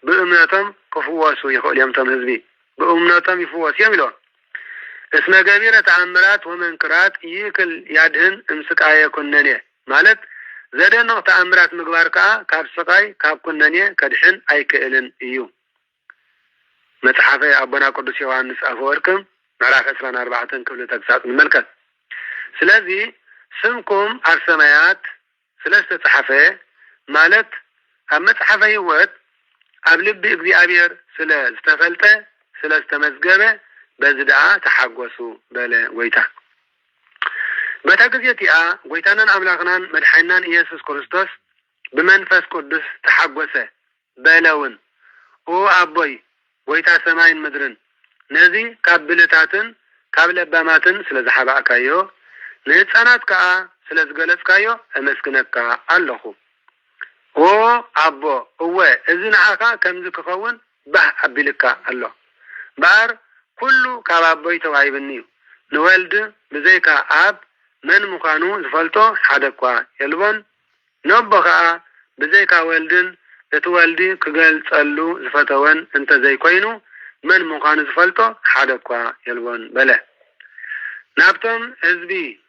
ብእምነቶም ክፍወሱ ይኽእሉ እዮም ቶም ህዝቢ بأمناتهم يفوس يملون اسم جبيرة تعمرات ومنكرات يكل يدهن امسك آية كننية مالت زادن نقطة تعمرات مقبار كاب سقاي كاب كننية كدحن أي كإلن إيو متحفة أبنا قدس يوانس أفوركم معراف أسران 4 كل تقسات من ملكة سلازي سمكم السمايات سلسة تحفة مالت أما تحفة يوت أبلب بإقضي أبير سلاز تفلته سلاز تمزقبه بزدعا تحقوسو بلا ويتا بتاقزيتي ويتانان أملاقنان مدحينان إيسوس كريستوس بمنفس قدس تحقوسه بلاون او أبوي ويتا سماين مدرن نزي كابلتاتن كابلباماتن سلاز حباكايو نيتسانات سلاز قلت كايو أمسكنك اللخو او أبو هو إذن عاكا كمزك خون به أبلك الله بار كله كابابوي توعيبنيو نوالد بزيكا أب من مقانو زفلتو حدقوا يلبون نبخا بزيكا والدن اتوالدي كقال تسألو زفتوان انت زي كوينو من مقانو زفلتو حدقوا يلبون بلا نابتم ازبي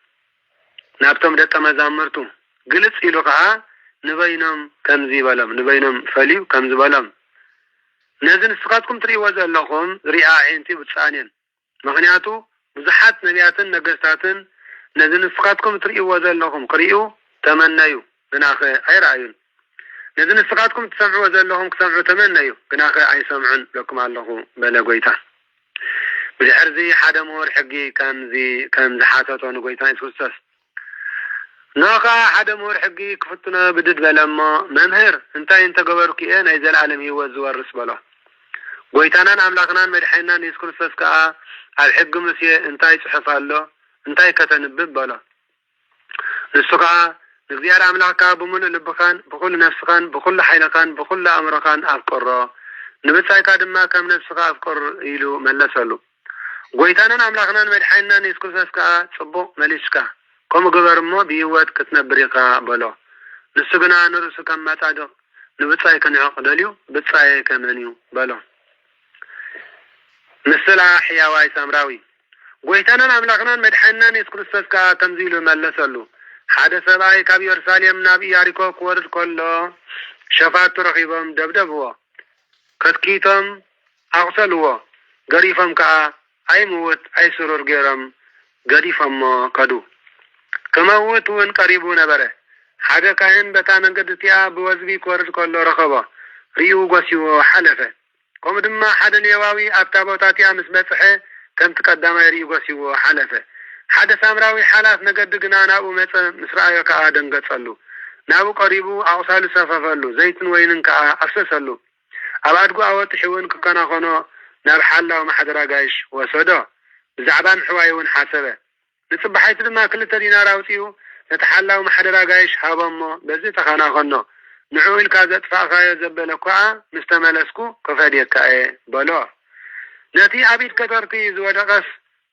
نابتم دتا مزامرتو قلت إلوكا نبينم كمزي بلم نبينم فليو كمزي بلم نزن سقاتكم تري وزن لكم رئا عينتي بتسانين مغنياتو بزحات نبياتن نقستاتن نزن سقاتكم تري وزن لكم قريئو تمنيو بناخي أي رأيون نزن سقاتكم تسمعوا وزن لكم كسمعوا تمنيو بناخي أي سمعون لكم الله بلا قويتا بالعرزي حدا مور حقي كان زحاتاتو نقويتا يسوسس ناقا حدا مور حقي كفتنا بدد بلما ممهر انت قبرك ايه نايزال العالم هو الزوار رسبلا قويتانان عملاقنان مدحينان يسكر سسكا الحق مسيه انتاي صحفا له انتاي كتنبب بلا نسكا نغزيار عملاقا بمن لبخان بكل نفسخان بكل حينقان بكل امرقان افقر نبتاي كادما كم نفسخا افقر يلو ملسلو قويتانان عملاقنان مدحينان يسكر سسكا صبو مليشكا كم قبرمو بيوات كتنبريقا بلو نسقنا نرسو كم ماتادو نبتاي كنعق دليو بتاي كمنيو بلو نسلا حياواي سامراوي قويتانا أملاقنان مدحنان يسكر السسكا تمزيلو ملسلو حادث باي كاب يرساليم نابي ياريكو كورد كله شفات رخيبهم دبدبوا كتكيتم أغسلوا قريفهم كا أي موت أي سرور غيرم قريفهم كدو كموت وين قريبو نبره حاجة كاين بتانا قدتيا بوزبي كورد كله رخبا ريو قسيو حلفه كم دما حدا اليواوي أبتابوتاتي أمس بفحه كم تقدم ريو قسيو حلفه حدا سامراوي حلاف نقد قنانا ومت مسرعي كآدن قد صلو نابو قريبو أوصال سففلو زيتن وينن كآ أسسلو أبادقو أوت حيوان كنا خنو ناب حلا ومحدرا قايش وسودو زعبان حوايون حاسبه نتصبحيت دما كل تدينا راوتيو نتحلا ومحدرا قايش هابمو بزي تخانا خنو نعويل كازت فاقايا زبلكوا مستملسكو كفاديكا بلو نتي عبيد كترتي زودقس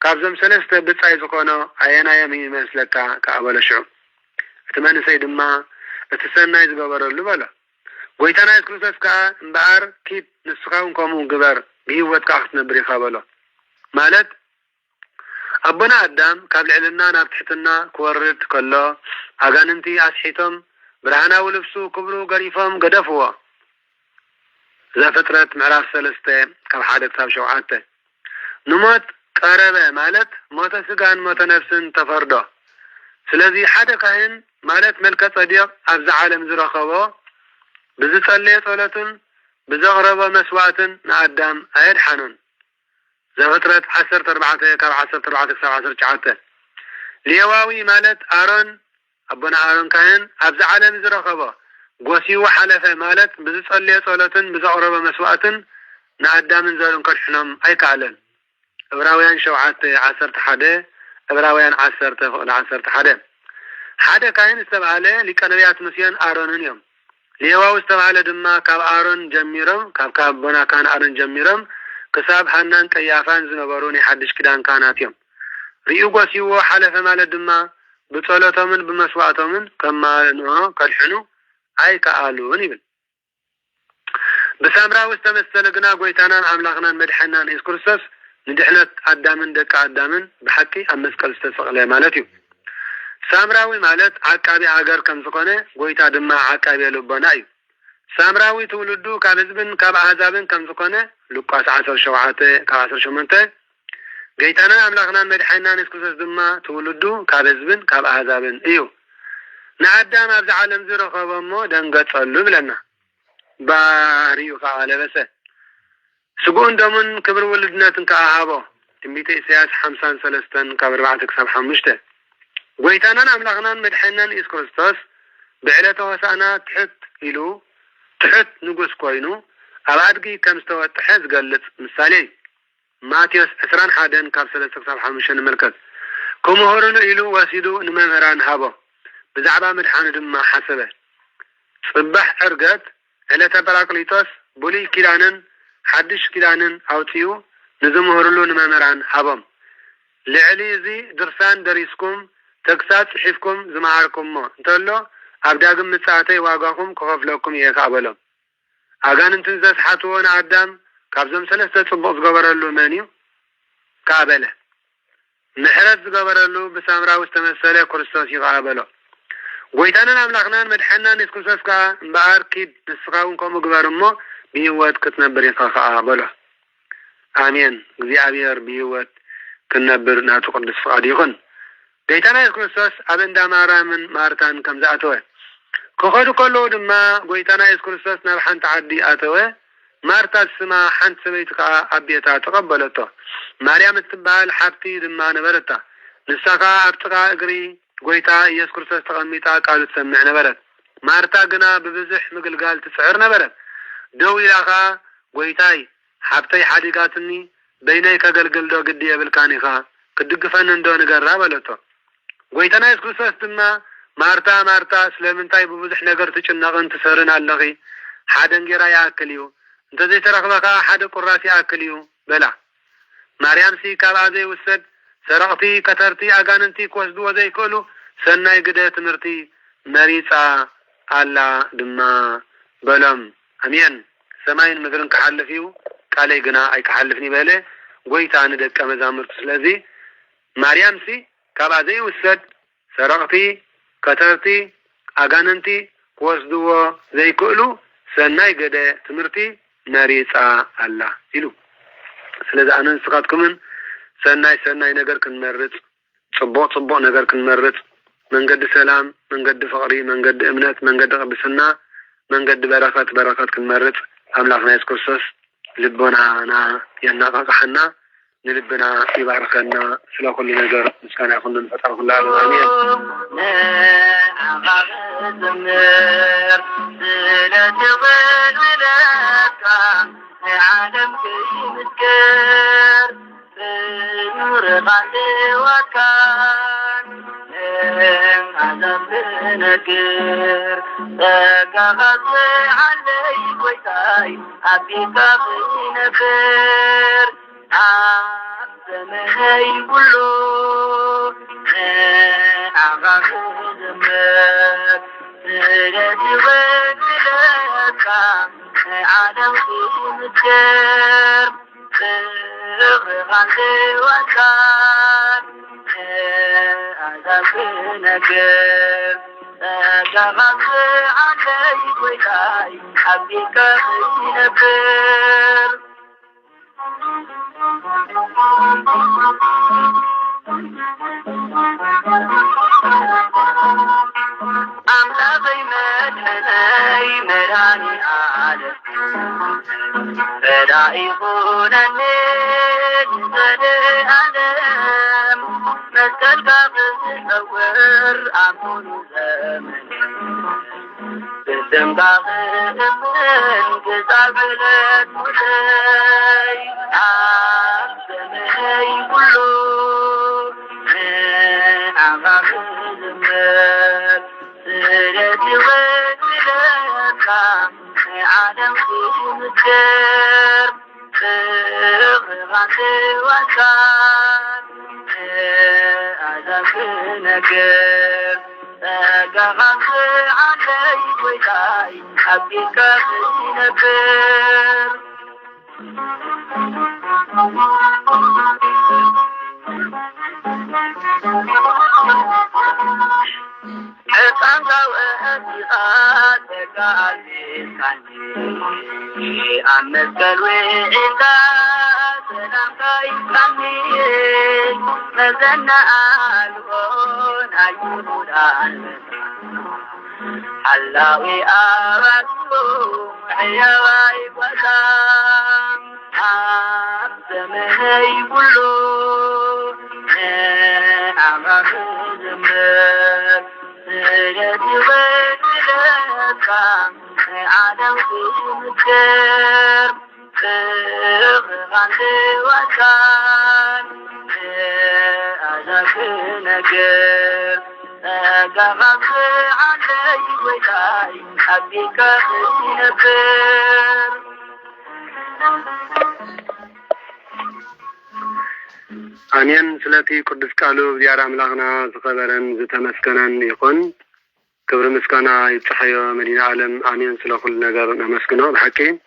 كابزم سلسته بتصاي زكونو عينا يمي مسلكا كابل شعو اتمنى سيد ما اتسنى يزغبرلو بلا ويتانا يسكروسكا امبار كيت نسخاون كومو غبر بيوت كاخت نبري خابلو مالت أبنا أدم قبل علنا نبتحتنا كورد كله أغاننتي أسحيتم برهنا ولبسو كبرو قريفهم قدفوا ذا فترة معراف سلسته كم حادث تاب شوعاته نموت قربه مالت موت سقان موت نفسن تفرده سلذي حدا كاين مالت ملكة صديق أفز عالم زرخوا بزي صلي صولتن بزي غربة مسواتن نقدم أيد حنون ذا فترة 14 كاب 14 ليواوي مالت آرون أبونا آرون كاين أفز عالم زرخوا قوسي وحلفة مالت بزي صلي صولتن بزي غربة مسواتن نقدم نزلون كرحنم أي كعلن إبراويان شوعات 11 إبراويان 10 حدا كاين استبعاله لكنبيات مسيان آرونن يوم ሌዋው ዝተባለ ድማ ካብ አሮን ጀሚሮም ካብ ቦና ካን አሮን ጀሚሮም ክሳብ ሐናን ቀያፋን ዝነበሩ ናይ ሓድሽ ኪዳን ካህናት እዮም ሪኡ ጎሲዎ ሓለፈ ማለት ድማ ብጸሎቶምን ብመስዋዕቶምን ከማልንኦ ከልሕኑ ኣይከኣሉን ይብል በሳምራዊ ዝተመሰለ ግና ጎይታናን አምላኽናን መድሐናን ኢየሱስ ክርስቶስ ንድሕነት አዳምን ደቂ አዳምን ብሐቂ ኣብ መስቀል ዝተሰቕለ ማለት እዩ ሳምራዊ ማለት ዓቃቢ ሃገር ከም ዝኾነ ጎይታ ድማ ዓቃቢ ልቦና እዩ ሳምራዊ ትውልዱ ካብ ህዝብን ካብ አሕዛብን ከም ዝኾነ ሉቃስ 17 ካብ 18 ጎይታናን አምላኽናን መድሐናን ኢየሱስ ክርስቶስ ድማ ትውልዱ ካብ ህዝብን ካብ አሕዛብን እዩ ንአዳም ኣብዚ ዓለም ዝረኸቦሞ ደንገጸሉ ብለና ባሪኡ ከዓ ለበሰ ስጉኡን ደሙን ክብር ውልድነትን ከኣሃቦ ትንቢተ ኢሳያስ 53 ካብ 4 ክሳብ 5 ጎይታናን አምላኽናን መድሐናን ኢየሱስ ክርስቶስ ብዕለተ ሆሳዕና ትሕት ንጉስ ኮይኑ ኣብ ኣድጊ ከም ዝተወጥሐ ዝገልጽ ምሳሌ ማቴዎስ 21 ካብ 3 ክሳብ 5 ንመልከት ከመሆሩን ኢሉ ወሲዱ ንመምህራን ሃቦ ብዛዕባ መድሓኑ ድማ ሓሰበ ጽባሕ ዕርገት ዕለተ ጰራቅሊጦስ ብሉይ ኪዳንን ሓድሽ ኪዳንን አውፅኡ ንዝምሁርሉ ንመምህራን ሃቦም ልዕሊ እዚ ድርሳን ደሪስኩም ተግሳጽ ጽሒፍኩም ዝመሃርኩምሞ እንተሎ ኣብ ዳግም ምጽአተይ ዋጋኹም ክኸፍለኩም እየ ከኣበሎም ኣጋንንትን ዘስሓትዎ ንኣዳም ካብዞም ሰለስተ ጽቡቕ ዝገበረሉ መን እዩ ከኣበለ ምሕረት ዝገበረሉ ብሳምራዊ ዝተመሰለ ክርስቶስ እዩ ከኣበሎ ጎይታናን አምላኽናን መድሐናን ኢየሱስ ክርስቶስ ከዓ እምበኣር ኪድ ንስኻውን ከምኡ ግበር እሞ ብህይወት ክትነብር ኢኻ ከኣበሎ አሜን እግዚአብሔር ብህይወት ክንነብር ናቱ ቅዱስ ፍቃድ ይኹን ጎይታና ኢየሱስ ክርስቶስ ኣብ እንዳ ማርያምን ማርታን ከም ዝኣተወ ክኸዱ ከለዉ ድማ ጎይታና ኢየሱስ ክርስቶስ ናብ ሓንቲ ዓዲ ኣተወ ማርታ ስማ ሓንቲ ሰበይቲ ከዓ ኣብ ቤታ ተቐበለቶ ማርያም እትበሃል ሓፍቲ ድማ ነበረታ ንሳ ከዓ ኣብ ጥቓ እግሪ ጎይታ ኢየሱስ ክርስቶስ ተቐሚጣ ቃሉ ትሰምዕ ነበረት ማርታ ግና ብብዙሕ ምግልጋል ትጽዕር ነበረት ደው ኢላ ከዓ ጎይታይ ሓፍተይ ሓዲጋትኒ በይነይ ከገልግል ዶ ግዲ የብልካን ኢኻ ክድግፈኒ እንዶ ንገራ በለቶ ጎይታና ኢየሱስ ክርስቶስ ድማ ማርታ ማርታ ስለምንታይ ብብዙሕ ነገር ትጭነቕን ትሰርን ኣለኺ ሓደ እንጀራ ይኣክል እዩ እንተዘይተረኽበካ ሓደ ቁራስ ይኣክል እዩ በላ ማርያምሲ ካብኣ ዘይውሰድ ሰረቕቲ ከተርቲ ኣጋንንቲ ክወስድዎ ዘይክእሉ ሰናይ ግደ ትምህርቲ መሪፃ ኣላ ድማ በሎም አሜን ሰማይን ምድርን ክሓልፍ እዩ ቃለይ ግና ኣይክሓልፍን ይበለ ጎይታ ንደቀ መዛሙርቱ ስለዚ ማርያምሲ ካብኣ ዘይውሰድ ሰረቕቲ ከተርቲ ኣጋንንቲ ክወስድዎ ዘይክእሉ ሰናይ ገደ ትምህርቲ መሪፃ ኣላ ኢሉ ስለዚ ኣነ ንስኻትኩምን ሰናይ ነገር ክንመርጽ ጽቡቕ ነገር ክንመርጽ መንገዲ ሰላም መንገዲ ፍቕሪ መንገዲ እምነት መንገዲ ቅድስና መንገዲ በረኸት ክንመርጽ አምላኽና ኢየሱስ ክርስቶስ ልቦናና የናቃቃሕና ንልብና ይባርከና ስለ ኩሉ ነገር ምስጋና ይኹን ንፈጣሪ ኩሉ ዓለም አሜን زمر ስለትብል ለካ ዓለም ክምትከር ኑርኻን ወካን አዛብነግር ተጋኻት ዓለይ ጎይታይ አቢካ ብነፍር ዘመነይ ኩሉ ዓኻኽ ዘምር ስለትብል ለካ ዓለም ክምትከር ፍቕርኻን ወካን አዛብነግር ተጋኻት ዓለይ ጎይታይ አቢካ ብነፍር አምላኸይ መድሐነይ መድኃኒ ዓለም ፈዳኢ ኹነኒ ዘለዓለም መስቀልካ ብዝነውር ኣምኑ ዘመን ብደምካ ክእምን ክሳብ ዕለት ሙለይ ኣብ ዘመነይ ኩሉ ንዓኻ ክዝምር ስለትወድ ለካ عالم مذكر غانت وكان عالم نكر غانت علي وياي حبيك نكر حسن سوأتي آتك عزيزاني أمسك الوئيدا سلامك إسلامي مزنا ألون أجود حلاوي أرسو حيواي وسام عبدمهي كله أمام زمر سيدي ويلك عدم مذكر غانت وكان أجاك نكر غانت علي وياي حبيك نكر آمين. سلاتي قدس قالوا زيارة أملاغنا زخبرا زتمسكنا يكون كبر مسكنا يبتحيو مدينة عالم. آمين. سلا كل نجار نمسكنا بحكي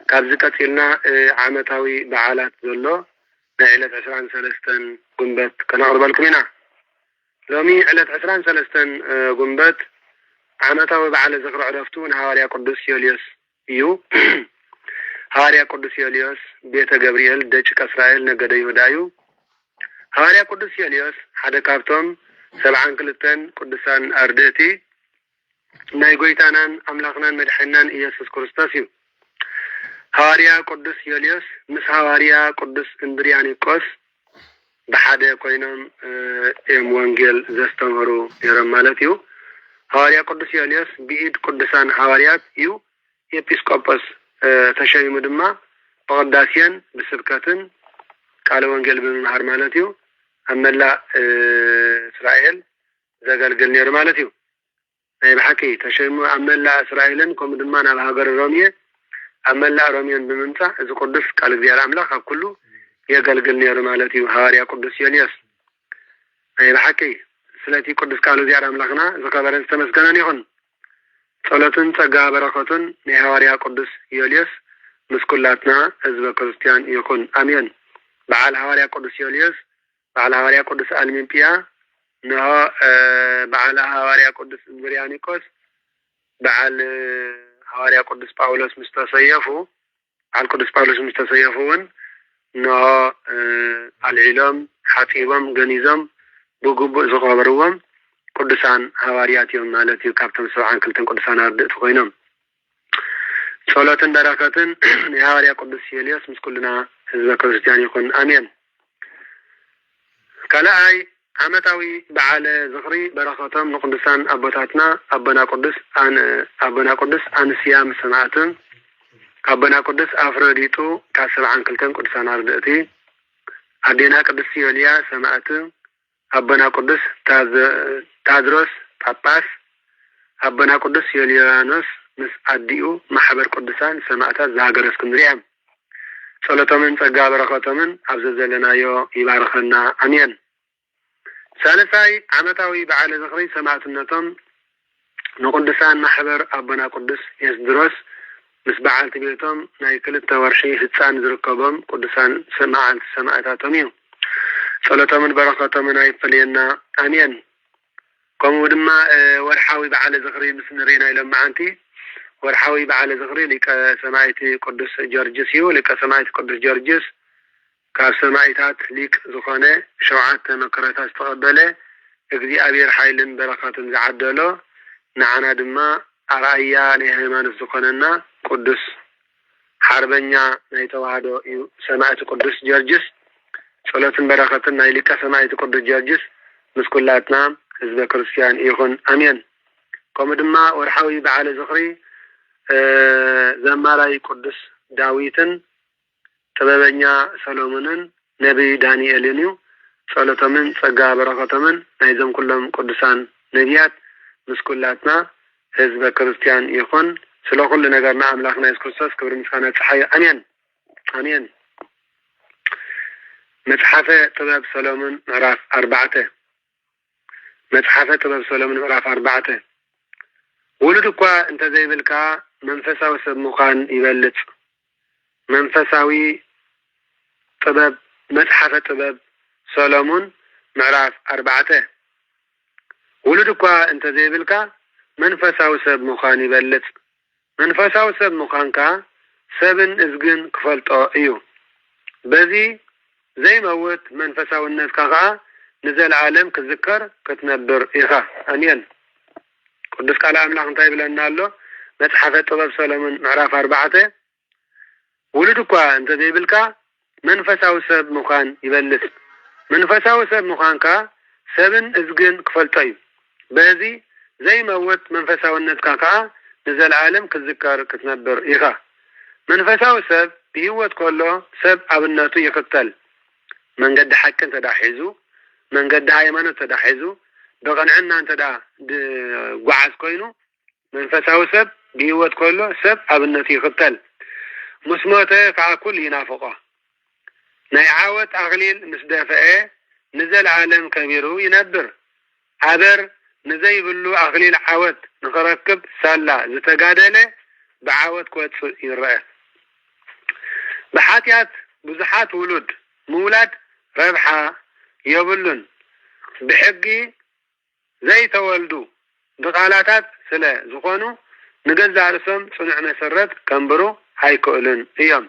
كابزكت لنا عامتاوي بعالات زلو نعيلة 23 قنبت كان أقرب لكم هنا لومي علة 23 قنبت عامتاوي بعالة زخر عرفتون هواريا قدس يوليوس يو هواريا قدس يوليوس بيت جبريل دجك إسرائيل نجد يهودايو هواريا قدس يوليوس حدا كابتم 72 قدسان أردتي ناي قويتانان أملاقنان مدحنان إيسوس كريستوس هواريا قدس يوليوس مس هواريا قدس اندريانيكوس بحدا كوينم ام وانجيل زستمرو يرم مالتيو هواريا قدس يوليوس بيد قدسان هواريات يو يبيسكوبوس تشايمو دما بقداسيان بسبكاتن قال وانجيل بمهار مالتيو أملا إسرائيل زغلغل نير مالتيو أي بحكي تشايمو أملا إسرائيلن كوم دمان على هاجر روميه أملا روميان بمنصح إذا قدس قال زيارة أملاك كله يغلغل نير مالتيو هواريا قدس يوليوس أي بحكي سلاتي قدس قالوا زيارة أملاكنا إذا كبرن تمسكنن يخون صلاتن تقا بركاتن نهواريا قدس يوليوس مسكولاتنا إذا كريستيان يكون آمين. بعال هواريا قدس يوليوس بعال هواريا قدس ألمنبيا نها بعال هواريا قدس اندريانيكوس بعال هواريا قدس باولوس مستسيفو على قدس باولوس مستسيفون نها العلم حتيبم جنيزم بوجب زقابروم قدسان هوارياتيهم مالتي كابتن سبعان كلتن قدسان أردت فوقينهم صلاة بركة هواريا قدس يوليوس مسكولنا حزب كريستيان يكون آمين. كلاي عمتاوي بعال زغري بركاتهم نقدسان أبوتاتنا أبنا قدس أن سيام سماعتن أبنا قدس أفروديتو كاسر عن كلتن قدسان أردتي أدينا قدس يوليا سماعتن أبنا قدس تادروس باباس أبنا قدس يوليانوس مس أديو محبر قدسان سماعتا زاغر اسكندريا صلاة من تقا بركة من عبز لنا يو يبارخنا أمين. ثالثاي عمتاوي بعال زخري سمعت النتم نقدسان محبر أبنا قدس يسدروس مس بعال تبيتم نايكل التورشي هتسان زركبهم قدسان سمعتاتهم يو صلاة من بركة من أيفلينا أمين. قوموا دما ورحاوي بعال زخري مسنرينا إلى معانتي ورحاوي بعال زغري لك سمايتي قدس جورجيسيو لك سمايتي قدس جورجيس كاب سمايتات ليك زخانة شوعات مكرتات تقبله اقدي أبير حيلن بركات زعدله نعنا دما أرأيا نهيمان الزخاننا قدس حربنيا نيتوهدو سمايتي قدس جورجيس صلاة بركات نايلك سمايتي قدس جورجيس مسكولاتنا حزب كريستيان يكون أمين. قوم دما ورحاوي بعال زغري زماراي قدس داويتن تبابنيا سلومونن نبي دانيالينيو صلاة من صقا بركة من نايزم كلهم قدسان نبيات مسكولاتنا حزب كريستيان يكون ስለ ኩሉ ነገርና አምላክና ኢየሱስ ክርስቶስ ክብር ምስጋና ይጽሐይ አሜን አሜን መጽሐፈ ጥበብ ሰሎሞን ምዕራፍ 4 መጽሐፈ ጥበብ ሰሎሞን ምዕራፍ 4 ወልድ እኳ እንተ ዘይብልካ መንፈሳዊ ሰብ ምዃን ይበልጽ መንፈሳዊ ጥበብ መጽሐፈ ጥበብ ሰሎሞን ምዕራፍ 4 ወልድ እኳ እንተ ዘይብልካ መንፈሳዊ ሰብ ምዃን ይበልጽ መንፈሳዊ ሰብ ምዃንካ ሰብን እዝግን ክፈልጦ እዩ በዚ ዘይመውት መንፈሳውነትካ ከዓ ንዘለዓለም ክዝከር ክትነብር ኢኻ አሜን ቅዱስ ቃል አምላክ እንታይ ብለና ኣሎ መጽሐፈ ጥበብ ሰሎሞን ምዕራፍ 4 ወልድ እኳ እንተ ዘይብልካ መንፈሳዊ ሰብ ምዃን ይበልጽ መንፈሳዊ ሰብ ምዃንካ ሰብን እዝግን ክፈልጦ እዩ በዚ ዘይመውት መንፈሳውነትካ ከዓ ንዘለዓለም ክዝከር ክትነብር ኢኻ መንፈሳዊ ሰብ ብህይወት ከሎ ሰብ ኣብነቱ ይክተል መንገዲ ሓቅን ተዳሒዙ መንገዲ ሃይማኖት ተዳሒዙ በቀንዕና እንተዳ ጓዓዝ ኮይኑ መንፈሳዊ ሰብ ብህይወት ከሎ ሰብ ኣብነቱ ይክተል ምስ ሞተ ከዓ ኩሉ ይናፍቆ ናይ ዓወት ኣኽሊል ምስ ደፍአ ንዘለዓለም ከቢሩ ይነብር ኣበር ንዘይብሉ ኣኽሊል ዓወት ንኽረክብ ሳላ ዝተጋደለ ብዓወት ክወፅእ ይርአ ብሓጢአት ብዙሓት ውሉድ ምውላድ ረብሓ የብሉን ብሕጊ ዘይተወልዱ ብቃላታት ስለ ዝኾኑ ንገዛ ርእሶም ጽኑዕ መሰረት ከንብሩ ኣይክእሉን እዮም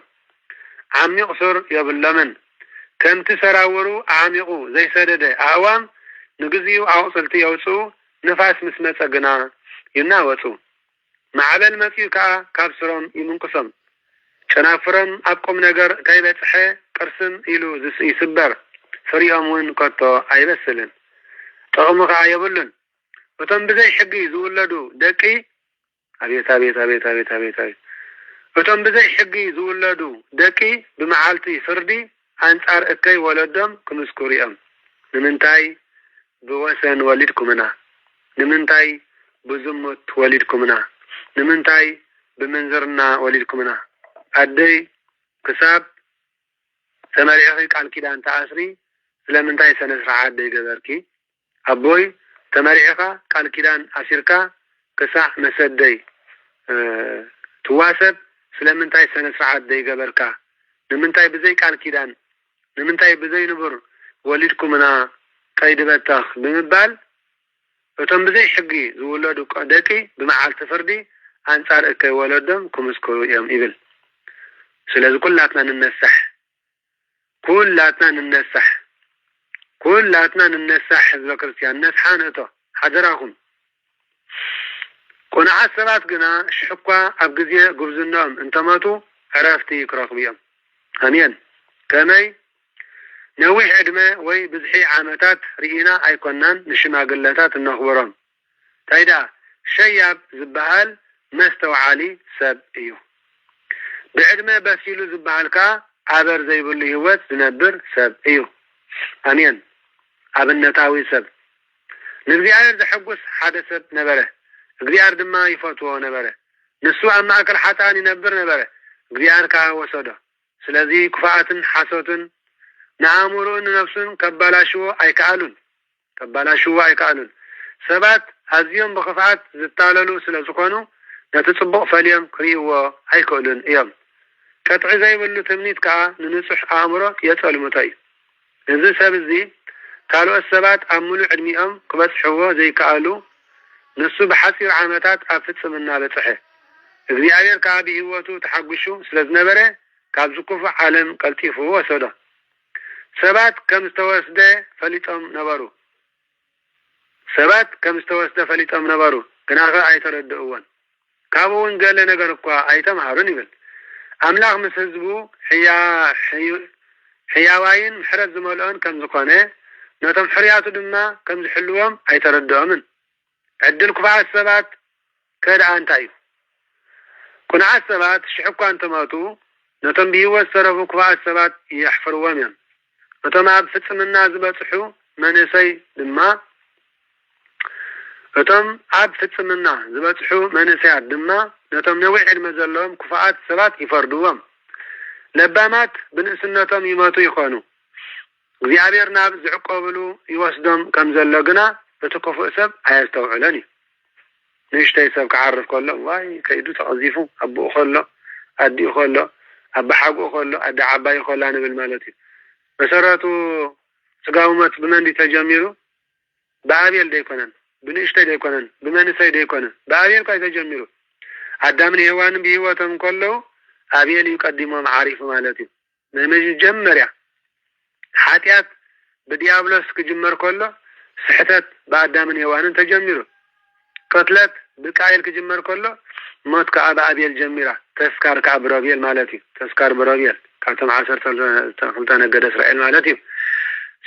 ዓሚቕ ሱር የብሎምን ከምቲ ሰራውሩ ዓሚቑ ዘይሰደደ ኣእዋም ንግዚኡ ኣቁፅልቲ የውፅኡ ንፋስ ምስ መፀ ግና ይናወፁ ማዕበል መፂኡ ከዓ ካብ ስሮም ይምንቅሶም ጨናፍሮም ኣብ ቁም ነገር ከይበፅሐ ቅርስም ኢሉ ይስበር ፍሪኦም እውን ከቶ ኣይበስልን ጥቕሙ ከዓ የብሉን እቶም ብዘይ ሕጊ ዝውለዱ ደቂ አቤት እቶም ብዘይ ሕጊ ዝውለዱ ደቂ ብመዓልቲ ፍርዲ አንጻር እከይ ወለዶም ክምስኩሩ እዮም ንምንታይ ብወሰን ወሊድኩምና ንምንታይ ብዝሙት ወሊድኩምና ንምንታይ ብምንዝርና ወሊድኩምና ኣደይ ክሳብ ተመሪዕኺ ቃል ኪዳን ተኣስሪ ስለምንታይ ሰነ ስርዓት ደይገበርኪ ኣቦይ ተመሪዕኻ ቃል ኪዳን ኣሲርካ ክሳዕ መሰደይ ትዋሰብ ስለምንታይ ሰነ ስርዓት ደይገበርካ ንምንታይ ብዘይ ቃል ኪዳን ንምንታይ ብዘይ ንቡር ወሊድኩምና ከይድበታኽ ብምባል እቶም ብዘይ ሕጊ ዝውለዱ ደቂ ብመዓልቲ ፍርዲ አንጻር እከይ ወለዶም ክምስክሩ እዮም ይብል ስለዚ ኩላትና ንነሳሕ ህዝበ ክርስቲያን ነስሓን እቶ ሓደራኹም ቁንዓት ሰባት ግና ሽሕኳ ኣብ ግዜ ጉብዝኖም እንተመቱ ዕረፍቲ ክረኽቡ እዮም አሜን ከመይ ነዊሕ ዕድመ ወይ ብዝሒ ዓመታት ርኢና ኣይኮናን ንሽማግለታት እነኽብሮም ታይዳ ሸያብ ዝበሃል መስተውዓሊ ሰብ እዩ ብዕድመ በሲሉ ዝበሃልካ ዓበር ዘይብሉ ህይወት ዝነብር ሰብ እዩ አሜን ኣብነታዊ ሰብ ንእግዚአብሔር ዘሐጉስ ሓደ ሰብ ነበረ እግዚአብሔር ድማ ይፈትዎ ነበረ ንሱ ኣብ ማእከል ሓጣን ይነብር ነበረ እግዚአብሔር ከዓ ወሰዶ ስለዚ ክፋኣትን ሓሶትን ንኣእምሮን ነፍሱን ከበላሽዎ ኣይከኣሉን ሰባት ኣዝዮም ብክፋኣት ዝጣለሉ ስለ ዝኾኑ ነቲ ጽቡቕ ፈልዮም ክርእይዎ ኣይክእሉን እዮም ቀጥዒ ዘይብሉ ትምኒት ከዓ ንንጹሕ ኣእምሮ የጸልሙቶ እዩ እዚ ሰብ እዚ ካልኦት ሰባት ኣብ ሙሉእ ዕድሚኦም ክበፅሕዎ ዘይከኣሉ ንሱ ብሓፂር ዓመታት ኣብ ፍጽምና በፅሐ እግዚአብሔር ከዓ ብህይወቱ ተሓጒሹ ስለ ዝነበረ ካብ ዝኩፉዕ ዓለም ቀልጢፉ ወሰዶ ሰባት ከም ዝተወስደ ፈሊጦም ነበሩ ግናኸ ኣይተረድእዎን ካብኡ እውን ገለ ነገር እኳ ኣይተምሃሩን ይብል ኣምላኽ ምስ ህዝቡ ሕያዋይን ምሕረት ዝመልኦን ከም ዝኾነ ነቶም ሕርያቱ ድማ ከም ዝሕልዎም ኣይተረድኦምን ዕድል ክፉዓት ሰባት ከደኣ እንታይ እዩ ቁንዓት ሰባት ሽሕኳ እንተመቱ ነቶም ብህይወት ዝተረፉ ክፉዓት ሰባት የሕፍርዎም እዮም እቶም ኣብ ፍጽምና ዝበፅሑ መንእሰይ ድማ እቶም ኣብ ፍጽምና ዝበጽሑ መንእሰያት ድማ ነቶም ነዊሕ ዕድመ ዘለዎም ክፉኣት ሰባት ይፈርድዎም። ለባማት ብንእስነቶም ይሞቱ ይኾኑ። እግዚአብሔር ናብ ዝዕቆብሉ ይወስዶም ከም ዘሎ ግና እቲ ክፉእ ሰብ ኣየስተውዕለን እዩ። ንእሽተይ ሰብ ክዓርፍ ከሎ ዋይ ከይዱ ተቐዚፉ ኣቦኡ ከሎ ኣዲኡ ከሎ ኣባ ሓጉኡ ከሎ ኣዳ ዓባይ ከላ ንብል ማለት እዩ። መሰረቱ ስጋዊ ሞት ብመንዲ ተጀሚሩ ብኣቤል ደይኮነን፣ ብንእሽተይ ደይኮነን፣ ብመንእሰይ ደይኮነን፣ ብኣቤል ካ ተጀሚሩ። ኣዳምን ሔዋንን ብሂወቶም ከለው ኣቤል እዩ ቀዲሞም ዓሪፉ ማለት እዩ። መጀመርያ ሓጢአት ብዲያብሎስ ክጅመር ከሎ ስሕተት ብኣዳምን ሔዋንን ተጀሚሩ። ቅትለት ብቃየል ክጅመር ከሎ ሞት ከዓ ብኣቤል ጀሚራ። ተስካር ከዓ ብሮቤል ማለት እዩ። ተስካር ብሮቤል ካብቶም 12 ነገደ እስራኤል ማለት እዩ።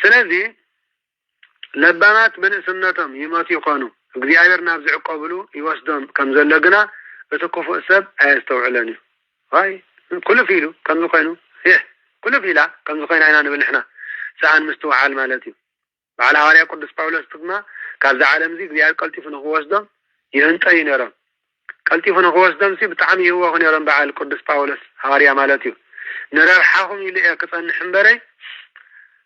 ስለዚ ለባማት ብንእስነቶም ይሞቱ ይኾኑ። እግዚአብሔር ናብ ዝዕቆብሉ ይወስዶም ከም ዘሎ ግና እቲ ክፉእ ሰብ ኣየስተውዕለን እዩ። ዋይ ኩልፍ ኢሉ ከምዚ ኮይኑ ኩልፍ ኢላ ከምዚ ኮይና ኢና ንብል ንሕና ሰኣን ምስትውዓል ማለት እዩ። በዓል ሐዋርያ ቅዱስ ጳውሎስ ድማ ካብዛ ዓለም እዚ እግዚአብሔር ቀልጢፉ ንክወስዶም ይህንጠዩ ነይሮም። ቀልጢፉ ንክወስዶም ብጣዕሚ ይህወኹ ነይሮም በዓል ቅዱስ ጳውሎስ ሐዋርያ ማለት እዩ። ንረብሓኹም ኢሉ እየ ክጸንሕ እምበረይ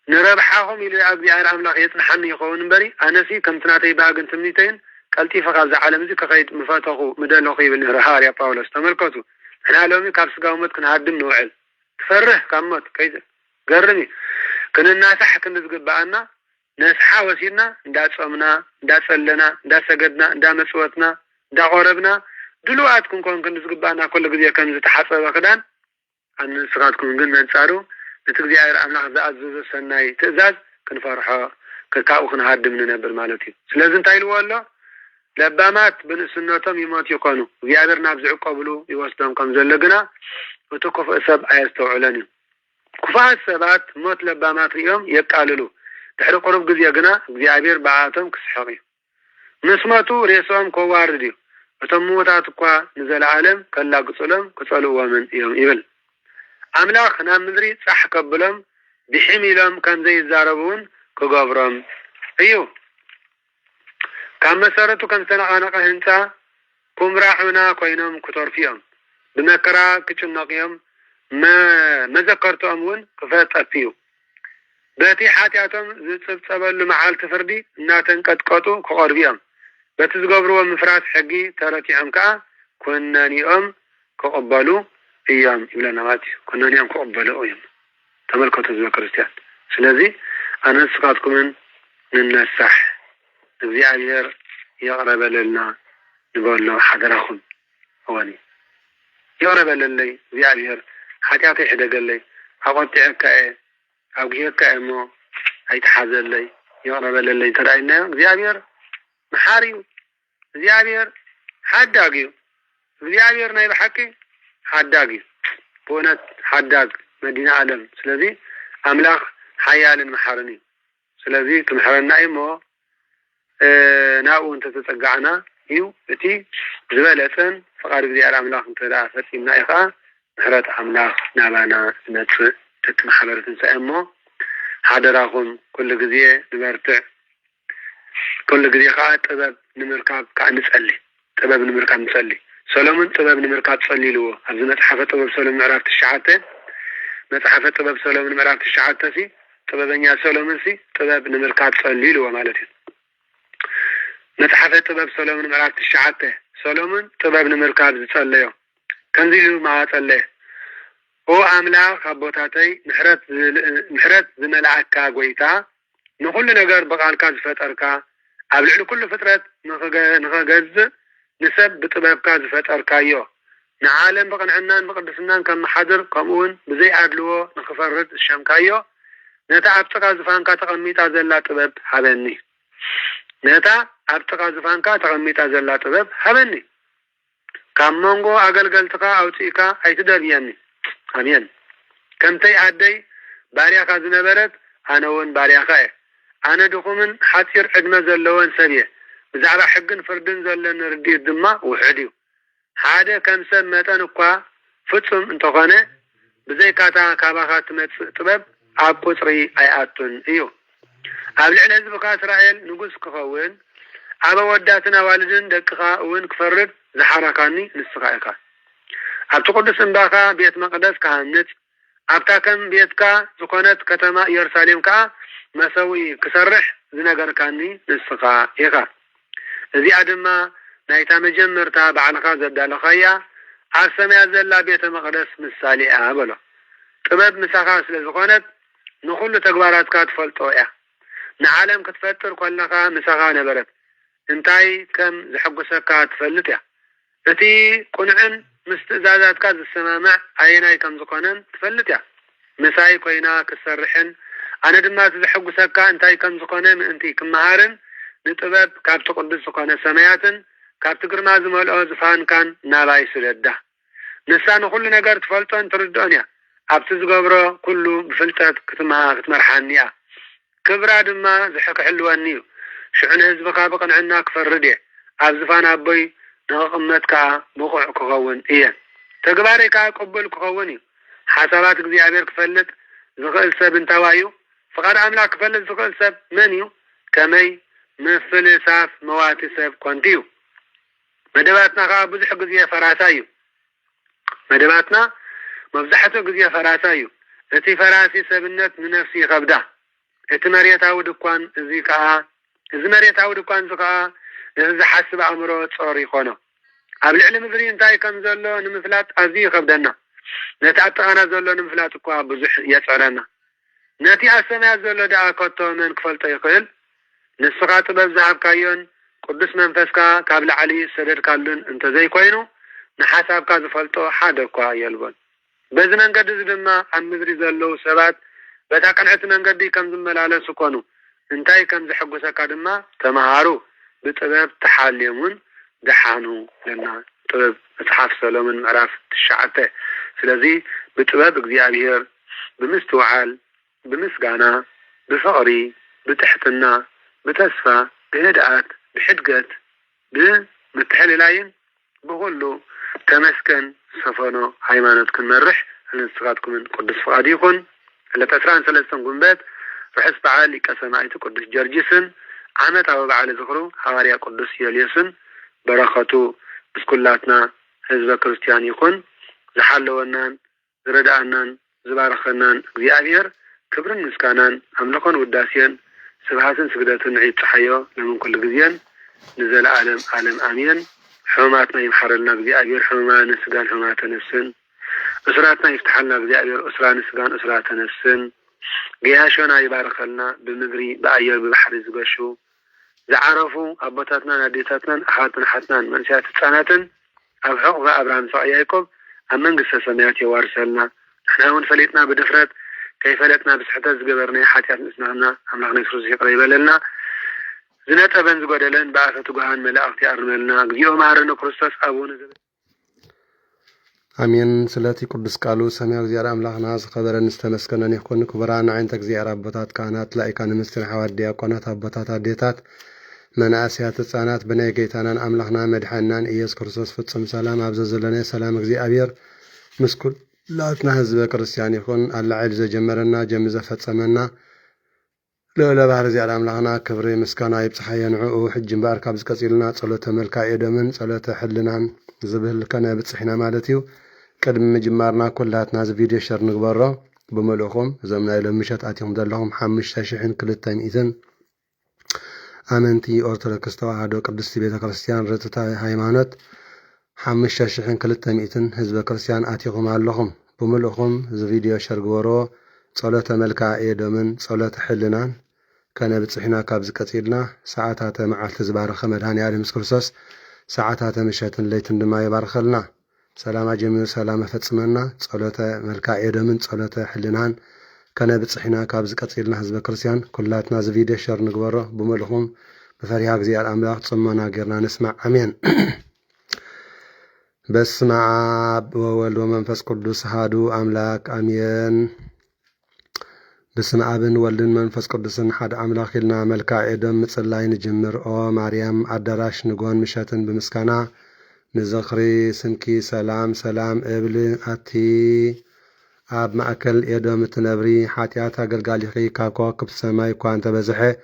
ንረብሓኹም ኢሉ እግዚአብሔር ኣምላኽ የጽንሐኒ ይኸውን እምበሪ ኣነሲ ከምቲ ናተይ ባግን ትምኒተይን ቀልጢፈ ካብዛ ዓለም እዚ ክኸይድ ምፈተኹ ምደለኹ ይብል ነይሩ ሐዋርያ ጳውሎስ። ተመልከቱ ንሕና ሎሚ ካብ ስጋዊ ሞት ክንሃድም ንውዕል ትፈርህ ካብ ሞት ገርም እዩ። ክንናሳሕ ክንዝግባአና ነስሓ ወሲድና እንዳጾምና እንዳጸለና እንዳሰገድና እንዳመጽወትና እንዳቆረብና ድሉዋት ክንኮን ክንዝግባአና ኩሉ ግዜ ከም ዝተሓጸበ ክዳን ኣንስኻትኩም ግን መንጻሩ እቲ እግዚአብሔር ኣምላኽ ዝኣዘዞ ሰናይ ትእዛዝ ክንፈርሖ ካብኡ ክንሃድም ንነብር ማለት እዩ። ስለዚ እንታይ ኢልዎ ኣሎ? ለባማት ብንእስነቶም ይሞቱ ይኾኑ። እግዚአብሔር ናብ ዝዕቆብሉ ይወስዶም ከም ዘሎ ግና እቲ ክፉእ ሰብ ኣየስተውዕለን እዩ። ክፉኣት ሰባት ሞት ለባማት ሪኦም የቃልሉ። ድሕሪ ቁሩብ ግዜ ግና እግዚአብሔር ብኣቶም ክስሕቕ እዩ። ምስ ሞቱ ሬሶም ከዋርድ እዩ። እቶም ምዉታት እኳ ንዘለዓለም ከላግጹሎም ክጸልእዎምን እዮም ይብል። ኣምላኽ ናብ ምድሪ ጻሕ ከብሎም ብሕም ኢሎም ከም ዘይዛረቡ እውን ክገብሮም እዩ። ካብ መሰረቱ ከም ዝተነቃነቀ ህንፃ ኩምራ ዑና ኮይኖም ክተርፉ እዮም። ብመከራ ክጭነቁ እዮም። መዘከርቶኦም እውን ክፈጠፍ እዩ። በቲ ሓጢአቶም ዝጽብጸበሉ መዓልቲ ፍርዲ እናተንቀጥቀጡ ክቐርቡ እዮም። በቲ ዝገብርዎ ምፍራስ ሕጊ ተረቲዖም ከዓ ኩነኒኦም ክቕበሉ እዮም ይብለና ማለት እዩ። ኩነኒኦም ክቕበሉ እዮም። ተመልከቱ ህዝበ ክርስቲያን። ስለዚ ኣነ ንስኻትኩምን ንነሳሕ እግዚአብሔር የቕረበለልና ንበሎ ሓደራኹም እወኒ የቕረበለለይ እግዚአብሔር ሓጢአተይ ይሕደገለይ ኣቆጢዐካ እየ ኣጉየካ እሞ ኣይተሓዘለይ የቕረበለለይ እንተዳኢናዮ እግዚአብሔር መሓሪ እዩ። እግዚአብሔር ሓዳግ እዩ። እግዚአብሔር ናይ ብሓቂ ሓዳግ እዩ። ብእውነት ሓዳግ መዲና ዓለም። ስለዚ ኣምላኽ ሓያልን መሓርን እዩ። ስለዚ ክምሕረና እዩ እሞ ናብኡ እንተተጸጋዕና እዩ እቲ ዝበለጸን ፍቃድ እግዚአብሔር ኣምላኽ እንተደኣ ፈጺምና እዩ ከዓ ምሕረት ኣምላኽ ናባና ዝመጽእ ደቂ ማሕበር ትንሣኤ እሞ ሓደራኹም ኩሉ ግዜ ንበርትዕ ኩሉ ግዜ ከዓ ጥበብ ንምርካብ ከዓ ንጸሊ ጥበብ ንምርካብ ንጸሊ። ሰሎሞን ጥበብ ንምርካብ ጸሊልዎ ኣብዚ መጽሓፈ ጥበብ ሰሎሞን ምዕራፍ 9 መጽሓፈ ጥበብ ሰሎሞን ምዕራፍ 9 ሲ ጥበበኛ ሰሎሞን ሲ ጥበብ ንምርካብ ጸሊልዎ ማለት እዩ። መጽሓፈ ጥበብ ሰሎሞን ምዕራፍ 9 ሰሎሞን ጥበብ ንምርካብ ዝጸለዮ ከምዚ ኢሉ ማጸለየ ኦ ኣምላኽ ኣቦታተይ ምሕረት ዝመልኣካ ጎይታ ንኩሉ ነገር ብቃልካ ዝፈጠርካ ኣብ ልዕሊ ኩሉ ፍጥረት ንኸገዝእ ንሰብ ብጥበብካ ዝፈጠርካዮ ንዓለም ብቕንዕናን ብቅድስናን ከም መሓድር ከምኡውን ብዘይኣድልዎ ንኽፈርድ ዝሸምካዮ ነታ ኣብ ጥቃ ዝፋንካ ተቐሚጣ ዘላ ጥበብ ሃበኒ። ነታ ኣብ ጥቃ ዝፋንካ ተቐሚጣ ዘላ ጥበብ ሃበኒ። ካብ መንጎ ኣገልገልትካ ኣውፅኢካ ኣይትደብየኒ። ኣሜን። ከምተይ ኣደይ ባርያኻ ዝነበረት ኣነ እውን ባርያኻ እየ። ኣነ ድኹምን ሓፂር ዕድመ ዘለዎን ሰብ እየ። ብዛዕባ ሕግን ፍርድን ዘለኒ ርድኢት ድማ ውሕድ እዩ። ሓደ ከም ሰብ መጠን እኳ ፍጹም እንተኾነ ብዘይካታ ካባኻ ትመጽእ ጥበብ ኣብ ቁፅሪ ኣይኣቱን እዩ። ኣብ ልዕሊ ህዝብካ እስራኤል ንጉስ ክኸውን أبا وداتنا والدن دقها وين كفرد زحركاني نسخائك أبت قدس إنباخا بيت مقدس كهنت أبتا كم بيتكا زكونت كتما يرساليم كا مسوي كسرح زنقركاني نسخائك ذي أدما نايتا مجمرتا بعلقا زدالخيا عالسميا زلا بيت مقدس مسالي أبلو طبب مساخا سلزكونت نخل تقبارات كاتفلتو نعالم كتفتر كلها مساخا نبرت انتاي كم زحقسكا تفلت اتي قنعن مستزازات كاز السمامع عيناي كم زكونن تفلت مساي كوينا كسرحن أنا دمات زحقسكا انتاي كم زكونن انتي كمهارن نطبب كابت قدس زكونن سماياتن كابت قرما زمالو زفان كان ناباي سرده نسان كل نجار تفلتون تردونيا أبتز قبره كله بفلتات كتمرحانيا كبرى دما زحك حلوانيو شعن هزبك بقن عنا كفردي أبزفان أبوي نغمتك بقع كغون إيان تقباري قبل كغوني حسابات زيابير كفلت زغل سب انتوايو فقد أملاك كفلت زغل سب منيو كمي مثل ساف مواتي سب كونتيو مدباتنا بزحق زي فراسايو مدباتنا مبزحته قضية فراسايو اتي فراسي سبنت من نفسي خبدا اتي مريت عود كوان زيكا إذا مريت عود كوان زكا إذا حسب عمره تصوري خونه قبل علم ذرين تاي كم زلو نمفلات أزي خبدنا نتعطى أنا زلو نمفلات كوا بزح يسعرنا نتي أسمع زلو دعا كتو من كفلت يقل نسقات ببزحب كايون قدس منفسكا قبل علي سدر كالون انت زي كوينو نحساب كازفلتو حدا كوا يلبون بزن انقد زدما عن مدري زلو سبات بتا قنعت منقد كم زملالس كونو انتاي كم زحقسكا دما تمهارو بطبب تحاليمون دحانو لنا طبب مصحف سلومن معرف الشعته سلازي بطبب እግዚአብሔር بمستوعال بمسغانا بفقري بتحتنا بتسفى بهدأت بحدقت بمتحللاين بقولو تمسكن سفنو هيمانات كنمرح هنستغادكم من قدس فقاديكم اللي تسران سلسن قنبات رحس بعالي كسماعيت قدس جرجسن عمت أو بعالي ذكرو حواريا قدس يليسن بركاتو بسكولاتنا حزب كريستيان يكون زحلونان زردانان زبارخنان እግዚአብሔር ክብርን ምስጋናን አምልኮን ውዳሴን ስብሐትን ስግደትን ዒድ ተሐዮ ለምን ኩሉ ጊዜን ንዘለዓለም ዓለም አሜን حماتنا يمحرلنا እግዚአብሔር حمان سجان حمات نفسن أسراتنا يفتحلنا እግዚአብሔር أسران سجان أسرات نفسن جياشنا يباركلنا بمغري بأير ببحر زبشو زعرفوا أبوتاتنا ناديتاتنا أحاتنا حتنا منشات السناتن أبحق وأبرام صعي يعقوب أمن قصة سميات يوارسلنا احنا هون فليتنا بدفرت كيف فلتنا بسحتاز قبرنا حاتيات نسمعنا أملاغنا يفرز يقريبا لنا زنات أبنز قدلن بعثة قهان ملاقتي أرملنا قديو مهرنا كريستوس أبونا أمين سلاتي قدس قالوا سميع زيارة أملاغنا خبرا نستمسكنا نيكون كبرانا عينتك زيارة أبوتات كانت لأيكان مسترحة والدياقونات أبوتات عديتات من آسيات الثانات بني قيتانا أملاغنا مدحنان إيس كريستوس فتسم سلام أبزز لنا سلام زي أبير مسكول لاتنا هزب كريستيان يكون اللعيل زي جمرنا جمزة فتسمنا لولا بحر زيارة أملاغنا كبري مسكانا يبصحيا نعوه حج مبارك بسكسيلنا صلوة ملكا إيدمن صلوة حلنا زبهل كان بتصحينا مالتيو قدم مجمارنا كلاتنا زي فيديو شر نقبره بملوخهم زمنا إلى مشات آتيهم دلهم حمش تاشحين كل التايم إذن آمنتي أورتودوكس توحدو قدستي بيتا كريستيان رتتا هايمانوت حمش تاشحين كل التايم إذن حزب كريستيان آتيهم علىهم بملوخهم زي فيديو شر قبره صلوة ملكا إيدمن صلوة حلنا كان بتصحينا كابز كتيرنا ساعتها معالت زبارخ مدهاني آدم كريستوس ساعتها مشاتن ليتن دما يبارخلنا سلام جميع سلام فتسمنا صلوة ملكا إيدمن صلوة حلنان كان بتصحينا كابز كتيرنا حزب كريستيان كلاتنا زفيدي شر نقبره بملهم بفريها زيار أملاك تصمنا غيرنا نسمع أمين بسم عاب وولد ومنفس قدس هادو أملاك أمين بسم أبن ولدن منفس قدسن حد أملاك لنا ملكا إدم متصلاين جمر أو مريم عدراش نقون مشاتن بمسكانا نزخري سنكي سلام سلام إبلي أتي أب مأكل إدم تنبري حاتياتا قلقاليخي كاكوكب سماي كوانتا بزحي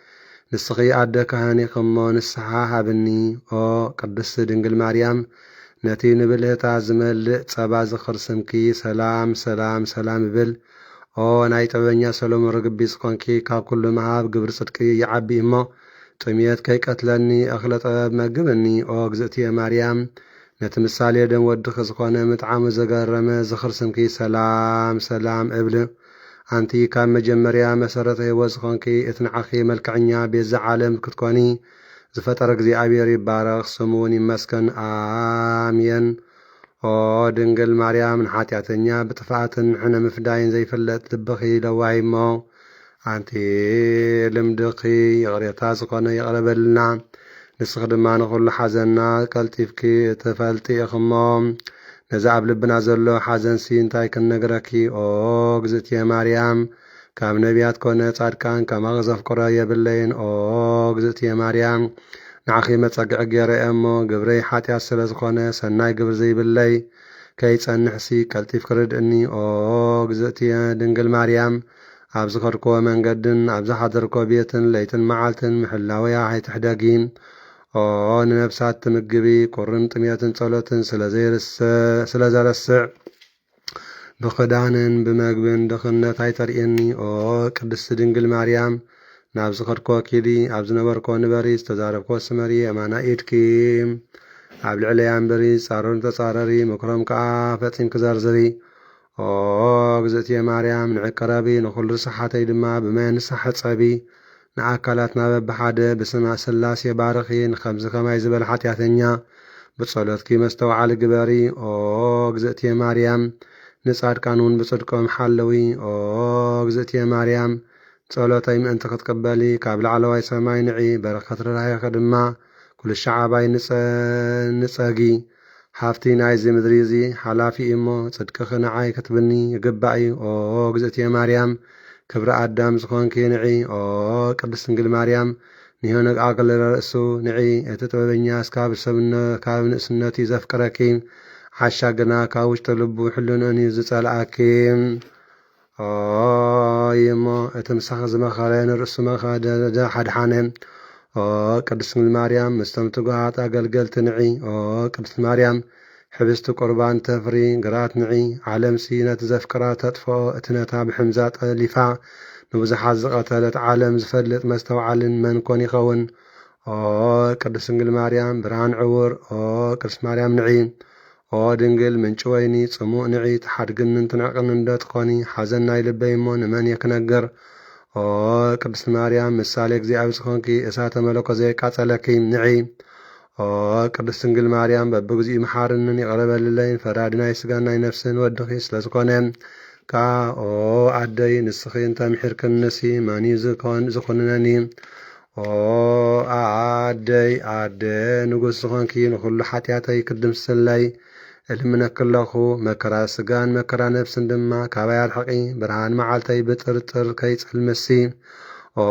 ንስኺ ኣደ ካህኒ ኸሞ ንስሓ ሃብኒ ኦ ቅድስቲ ድንግል ማርያም ነቲ ንብልህታ ዝመልእ ጸባ ዝኽርስምኪ ሰላም ሰላም ሰላም ይብል ኦ ናይ ጥበበኛ ሰሎሞን ርግቢ ዝኾንኪ ካብ ኩሉ መሃብ ግብሪ ጽድቂ ይዓቢ እሞ ጥምየት ከይቀትለኒ እኽለ ጥበብ መግበኒ ኦ እግዝእትየ ማርያም ነቲ ምሳሌ ደም ወድኺ ዝኾነ ምጥዓሙ ዘገረመ ዝኽርስምኪ ሰላም ሰላም እብል ኣንቲ ካብ መጀመርያ መሰረተ ህይወት ዝኾንኪ እቲ ንዓኺ መልክዕኛ ቤዛ ዓለም ክትኮኒ ዝፈጠረ እግዚኣብሔር ይባረኽ ስሙ እውን ይመስገን ኣሜን ኦ ድንግል ማርያም ንሓጢአተኛ ብጥፍኣትን ንሕነ ምፍዳይን ዘይፈለጥ ልብኺ ለዋይ እሞ ኣንቲ ልምድኺ ይቕሬታ ዝኾነ ይቕረበልና ንስኺ ድማ ንኹሉ ሓዘንና ቀልጢፍኪ እትፈልጢ ኢኽሞ ነዚ ኣብ ልብና ዘሎ ሓዘንሲ እንታይ ክንነግረኪ ኦ እግዝእትየ ማርያም ካብ ነቢያት ኮነ ጻድቃን ከማኺ ዘፍቅሮ የብለይን ኦ እግዝእትየ ማርያም ንዓኺ መጸግዒ ገይረ እሞ ግብረይ ሓጢአት ስለ ዝኾነ ሰናይ ግብሪ ዘይብለይ ከይጸንሕሲ ቀልጢፍ ክርድእኒ ኦ እግዝእትየ ድንግል ማርያም ኣብ ዝኸድክዎ መንገድን ኣብ ዝሓደርኮ ቤትን ለይትን መዓልትን ምሕላወያ ኣይትሕደጊ ኦ ንነብሳት ትምግቢ ቁርን ጥምየትን ጸሎትን ስለ ዘረስዕ ብኽዳንን ብመግብን ድኽነት ኣይተርእየኒ ኦ ቅድስቲ ድንግል ማርያም ናብ ዝኸድኮ ኪዲ ኣብ ዝነበርኮ ንበሪ ዝተዛረብኮ ስመሪ የማና ኢድኪ ኣብ ልዕለያ እምበሪ ጻረሩ ተጻረሪ ምክሮም ከዓ ፈጺም ክዘርዝሪ ኦ እግዝእትየ ማርያም ንዕቀረቢ ንኹሉ ርስሓተይ ድማ ብማይ ንስሐ ጸቢ ንኣካላትና በብሓደ ብስማ ስላሴ ባርኺ ንኸምዚ ከማይ ዝበል ሓጢአተኛ ብጸሎትኪ መስተውዓሊ ግበሪ ኦ እግዝእትየ ማርያም ንጻድቃን እውን ብጽድቆም ሓለዊ ኦ እግዝእትየ ማርያም ጸሎተይ ምእንቲ ክትቅበሊ ካብ ላዕለዋይ ሰማይ ንዒ በረኸት ርራይኸ ድማ ኩሉ ሸዓባይ ንጸጊ ሃፍቲ ናይዚ ምድሪ እዚ ሓላፊ እሞ ጽድቅኺ ንዓይ ክትብኒ ይግባእ ኦ እግዝእትየ ማርያም ክብሪ ኣዳም ዝኾንኪ ንዒ ኦ ቅድስት ድንግል ማርያም ንሄኖክ ኣገልለ ርእሱ ንዒ እቲ ጥበበኛ ካብ ንእስነቱ ዘፍቅረኪ ሓሻ ግና ካብ ውሽጢ ልቡ ሕልንእን ዝጸልኣኪ ኦ ይሞ እቲ ምሳኺ ዝመኸረ ንርእሱ መኸደ ሓድሓነ ኦ ቅድስት ድንግል ማርያም ምስቶም ትጉሃት ኣገልገልቲ ንዒ ኦ ቅድስት ማርያም ሕብስቲ ቁርባን ተፍሪ ግራት ንዒ ዓለምሲ ነቲ ዘፍቅራ ተጥፍኦ እቲ ነታ ብሕምዛ ጠሊፋ ንብዙሓት ዝቐተለት ዓለም ዝፈልጥ መስተውዓልን መንኮን ይኸውን ኦ ቅድስት ድንግል ማርያም ብርሃን ዕውር ኦ ቅድስት ማርያም ንዒ ኦ ድንግል ምንጭ ወይኒ ጽሙእ ንዒ ተሓድግንን ትንዕቕንን ዶ ትኾኒ ሓዘን ናይ ልበይ እሞ ንመን የክነግር ኦ ቅድስት ማርያም ምሳሌ እግዚኣብሔር ዝኾንኪ እሳተ መለኮት ዘይቃጸለኪ ንዒ ኦ ቅድስት ድንግል ማርያም በብግዚኡ መሓርንን ይቕረበልለይን ፈራዲ ናይ ስጋን ናይ ነፍስን ወድኺ ስለ ዝኾነ ከዓ ኦ ኣደይ ንስኺ እንተምሒርክንሲ መን ዝኹንነኒ ኦ ኣደይ ኣደ ንጉስ ዝኾንኪ ንኹሉ ሓጢአተይ ክድምስለይ እልምነክለኹ መከራ ስጋን መከራ ነፍስን ድማ ካባይ ኣርሕቒ ብርሃን መዓልተይ ብጥርጥር ከይጸልምሲ ኦ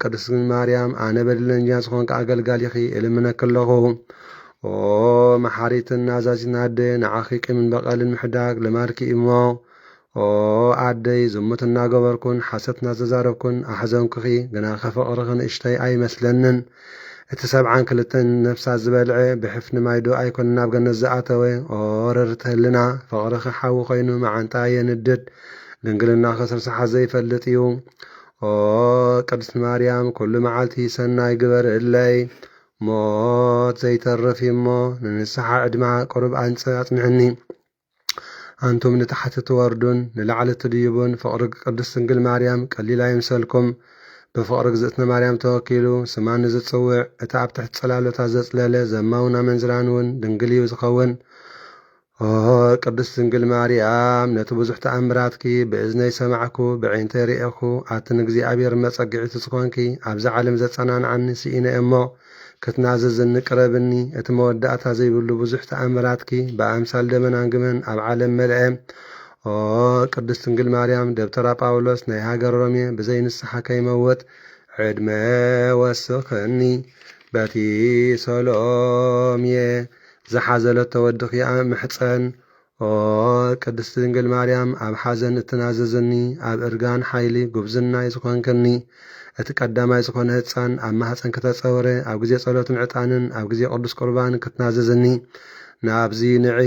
ቅድስት ማርያም ኣነ በደለኛ ዝኾንካ ኣገልጋሊኺ እልምነክለኹ ኦ መሓሪትን ናዛዚትን ኣደይ ንዓኺ ቂምን በቐልን ምሕዳግ ልማድኪ እሞ ኦ ኣደይ ዝሙት እናገበርኩን ሓሰት እናተዛረብኩን ኣሕዘንኩኺ ግና ከፍቕርኺ ንእሽተይ ኣይመስለንን እቲ 72 ነፍሳት ዝበልዐ ብሕፍኒ ማይዶ ኣይኮን ናብ ገነት ዝኣተወ ኦ ረርተህልና ፍቕርኺ ሓዊ ኮይኑ መዓንጣ የንድድ ድንግልናኺ ስርሳሓት ዘይፈልጥ እዩ ኦ ቅድስት ማርያም ኩሉ መዓልቲ ሰናይ ግበር እለይ ሞት ዘይተርፍ እሞ ንንስሓ ዕድማ ቁርብ ኣጽንዕኒ ኣንቱም ንታሕቲ ትወርዱን ንላዕሊ ትድይቡን ፍቕሪ ቅድስት ድንግል ማርያም ቀሊል ኣይምሰልኩም ብፍቕሪ እግዝእትነ ማርያም ተወኪሉ ስማኒ ዝጽውዕ እቲ ኣብ ትሕቲ ጽላሎታ ዘጽለለ ዘማውን ኣመንዝራን እውን ድንግል እዩ ዝኸውን ኦ ቅድስት ድንግል ማርያም ነቲ ብዙሕ ተኣምራትኪ ብእዝነይ ሰማዕኩ ብዒንተይ ርኢኹ ኣቲ ንእግዚኣብሔር መጸጊዒቲ ዝኾንኪ ኣብዚ ዓለም ዘጸናንዓኒ ስኢነ እሞ ክትናዘዝኒ ቅረብኒ እቲ መወዳእታ ዘይብሉ ብዙሕ ተኣምራትኪ ብኣምሳል ደመናን ግመን ኣብ ዓለም መልአ ኦ ቅድስት ድንግል ማርያም ደብተራ ጳውሎስ ናይ ሃገር ሮሜ ብዘይ ንስሓ ከይመወት ዕድመ ወስኽኒ በቲ ሰሎምየ ዝሓዘለቶ ወድኺ ምሕፀን ቅድስት ድንግል ማርያም ኣብ ሓዘን እትናዘዘኒ ኣብ እርጋን ሓይሊ ጉብዝናይ ዝኾንከኒ እቲ ቀዳማይ ዝኾነ ህፃን ኣብ ማህፀን ከተፀወረ ኣብ ግዜ ጸሎትን ዕጣንን ኣብ ግዜ ቅዱስ ቁርባን ክትናዘዘኒ ናብዚ ንዒ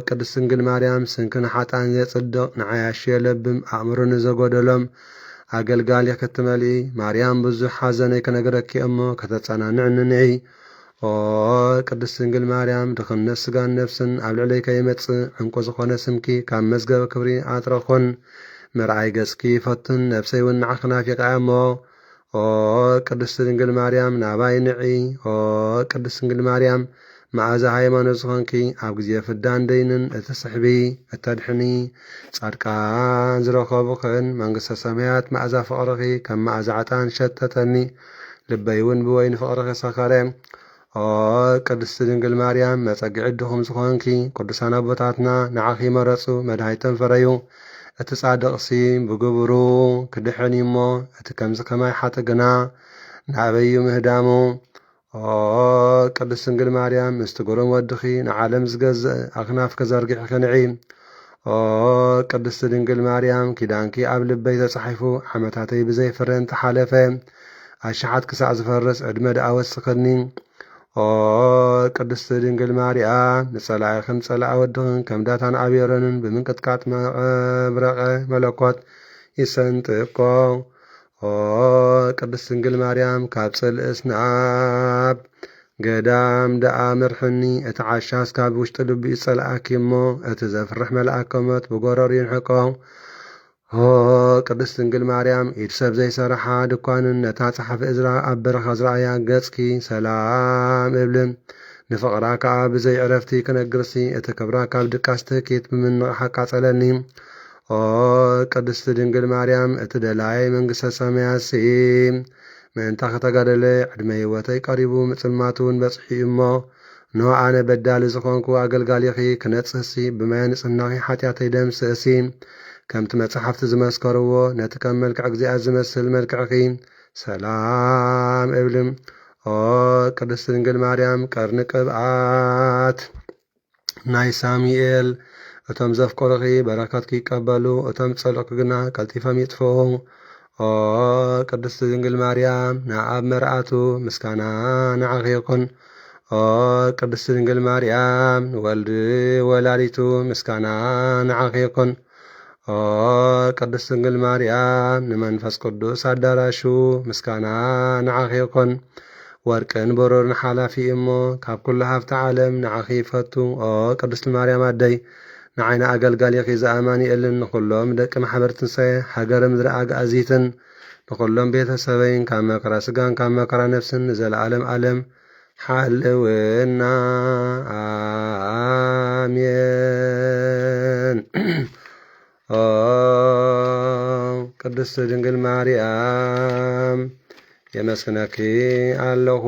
ቅድስት ድንግል ማርያም ስንክን ሓጣን ዘጽድቕ ንዓያሽ የለብም ኣእምሮ ንዘጎደሎም ኣገልጋሊ ክትመልኢ ማርያም ብዙሕ ሓዘነይ ከነገረኪ እሞ ከተጸናንዕኒ ንዒ ቅድስት ድንግል ማርያም ድኽነት ስጋን ነፍስን ኣብ ልዕለይ ከይመጽእ ዕንቁ ዝኾነ ስምኪ ካብ መዝገበ ክብሪ ኣጥረኹን ምርኣይ ገጽኪ ፈቱን ነፍሰይ እውን ንዓኺ ናፊቓ እሞ ቅድስት ድንግል ማርያም ናባይ ንዒ ቅድስት ድንግል ማርያም መዓዛ ሃይማኖት ዝኾንኪ ኣብ ግዜ ፍዳን ደይንን እትስሕቢ እተድሕኒ ጻድቃን ዝረኸቡኽን መንግስተ ሰማያት መዓዛ ፍቕርኺ ከም መዓዛ ዕጣን ሸተተኒ ልበይ እውን ብወይኒ ፍቕርኺ ሰኸረ ቅድስት ድንግል ማርያም መጸጊዒ ድኹም ዝኾንኪ ቅዱሳን ኣቦታትና ንዓኺ መረፁ መድሃይቶም ፈረዩ እቲ ጻድቕሲ ብግብሩ ክድሕን እሞ እቲ ከምዚ ከማይ ሓጥ ግና ንኣበዩ ምህዳሙ ቅድስት ድንግል ማርያም ምስቲ ግሩም ወድኺ ንዓለም ዝገዝእ ኣኽናፍ ከዘርጊሕ ክንዒ ቅድስት ድንግል ማርያም ኪዳንኪ ኣብ ልበይ ተጻሒፉ ዓመታተይ ብዘይፍረ እንተሓለፈ ኣሽሓት ክሳዕ ዝፈርስ ዕድመ ደኣ ወስኸኒ ቅድስት ድንግል ማርያም ንጸላእኽን ጸላእ ወድኽን ከም ዳታን ኣብዮረንን ብምንቅጥቃጥ መብረቐ መለኮት ይሰንጥቆ ቅድስት ድንግል ማርያም ካብ ጽልእስ ናብ ገዳም ደኣ ምርሕኒ እቲ ዓሻስ ካብ ውሽጢ ልቢ ይጸላእኪ እሞ እቲ ዘፍርሕ መልኣክ ከሞት ብጎረር ይንሕቆ ቅድስት ድንግል ማርያም ኢድ ሰብ ዘይሰርሓ ድኳንን ነታ ጸሓፊ እዝራ ኣብ በረኻ ዝረኣያ ገጽኪ ሰላም እብልን ንፍቕራ ከዓ ብዘይ ዕረፍቲ ክነግርሲ እቲ ክብራ ካብ ድቃስ ትህኪት ብምንቕ ሓቃጸለኒ ቅድስት ድንግል ማርያም እቲ ደላይ መንግስተ ሰማያት ምእንታ ከተጋደለ ዕድመ ህይወተይ ቀሪቡ ምጽልማቱ እውን በጽሒ እሞ ኖ ኣነ በዳሊ ዝኾንኩ ኣገልጋሊኺ ክነጽህሲ ብማየ ንጽህናኺ ሓጢኣተይ ደምስእሲ ከምቲ መጽሓፍቲ ዝመስከርዎ ነቲ ከም መልክዕ እግዚኣብሔር ዝመስል መልክዕኺ ሰላም እብልም ቅድስት ድንግል ማርያም ቀርኒ ቅብኣት ናይ ሳሙኤል እቶም ዘፍቀሩኺ በረከትኪ ይቀበሉ እቶም ጸልቕኪ ግና ቀልጢፎም ይጥፍኡ ቅድስት ድንግል ማርያም ንኣብ መርኣቱ ምስጋና ንዓኺ ይኹን ቅድስት ድንግል ማርያም ንወልዲ ወላዲቱ ምስጋና ንዓኺ ይኹን ቅድስት ድንግል ማርያም ንመንፈስ ቅዱስ ኣዳራሹ ምስጋና ንዓኺ ይኹን ወርቅን ብሩርን ሓላፊ እሞ ካብ ኩሉ ሃብቲ ዓለም ንዓኺ ይፈቱ ቅድስት ማርያም ኣደይ ንዓይና ኣገልጋሊኺ ዝኣማኒኤልን ንኹሎም ደቂ ማሕበር ትንሳኤ ሃገረ ምድሪ ኣጋእዚትን ንኹሎም ቤተሰበይን ካብ መከራ ስጋን ካብ መከራ ነፍስን ንዘለዓለም ዓለም ሓልውና ኣሜን ቅድስት ድንግል ማርያም የመስክነኪ ኣለኹ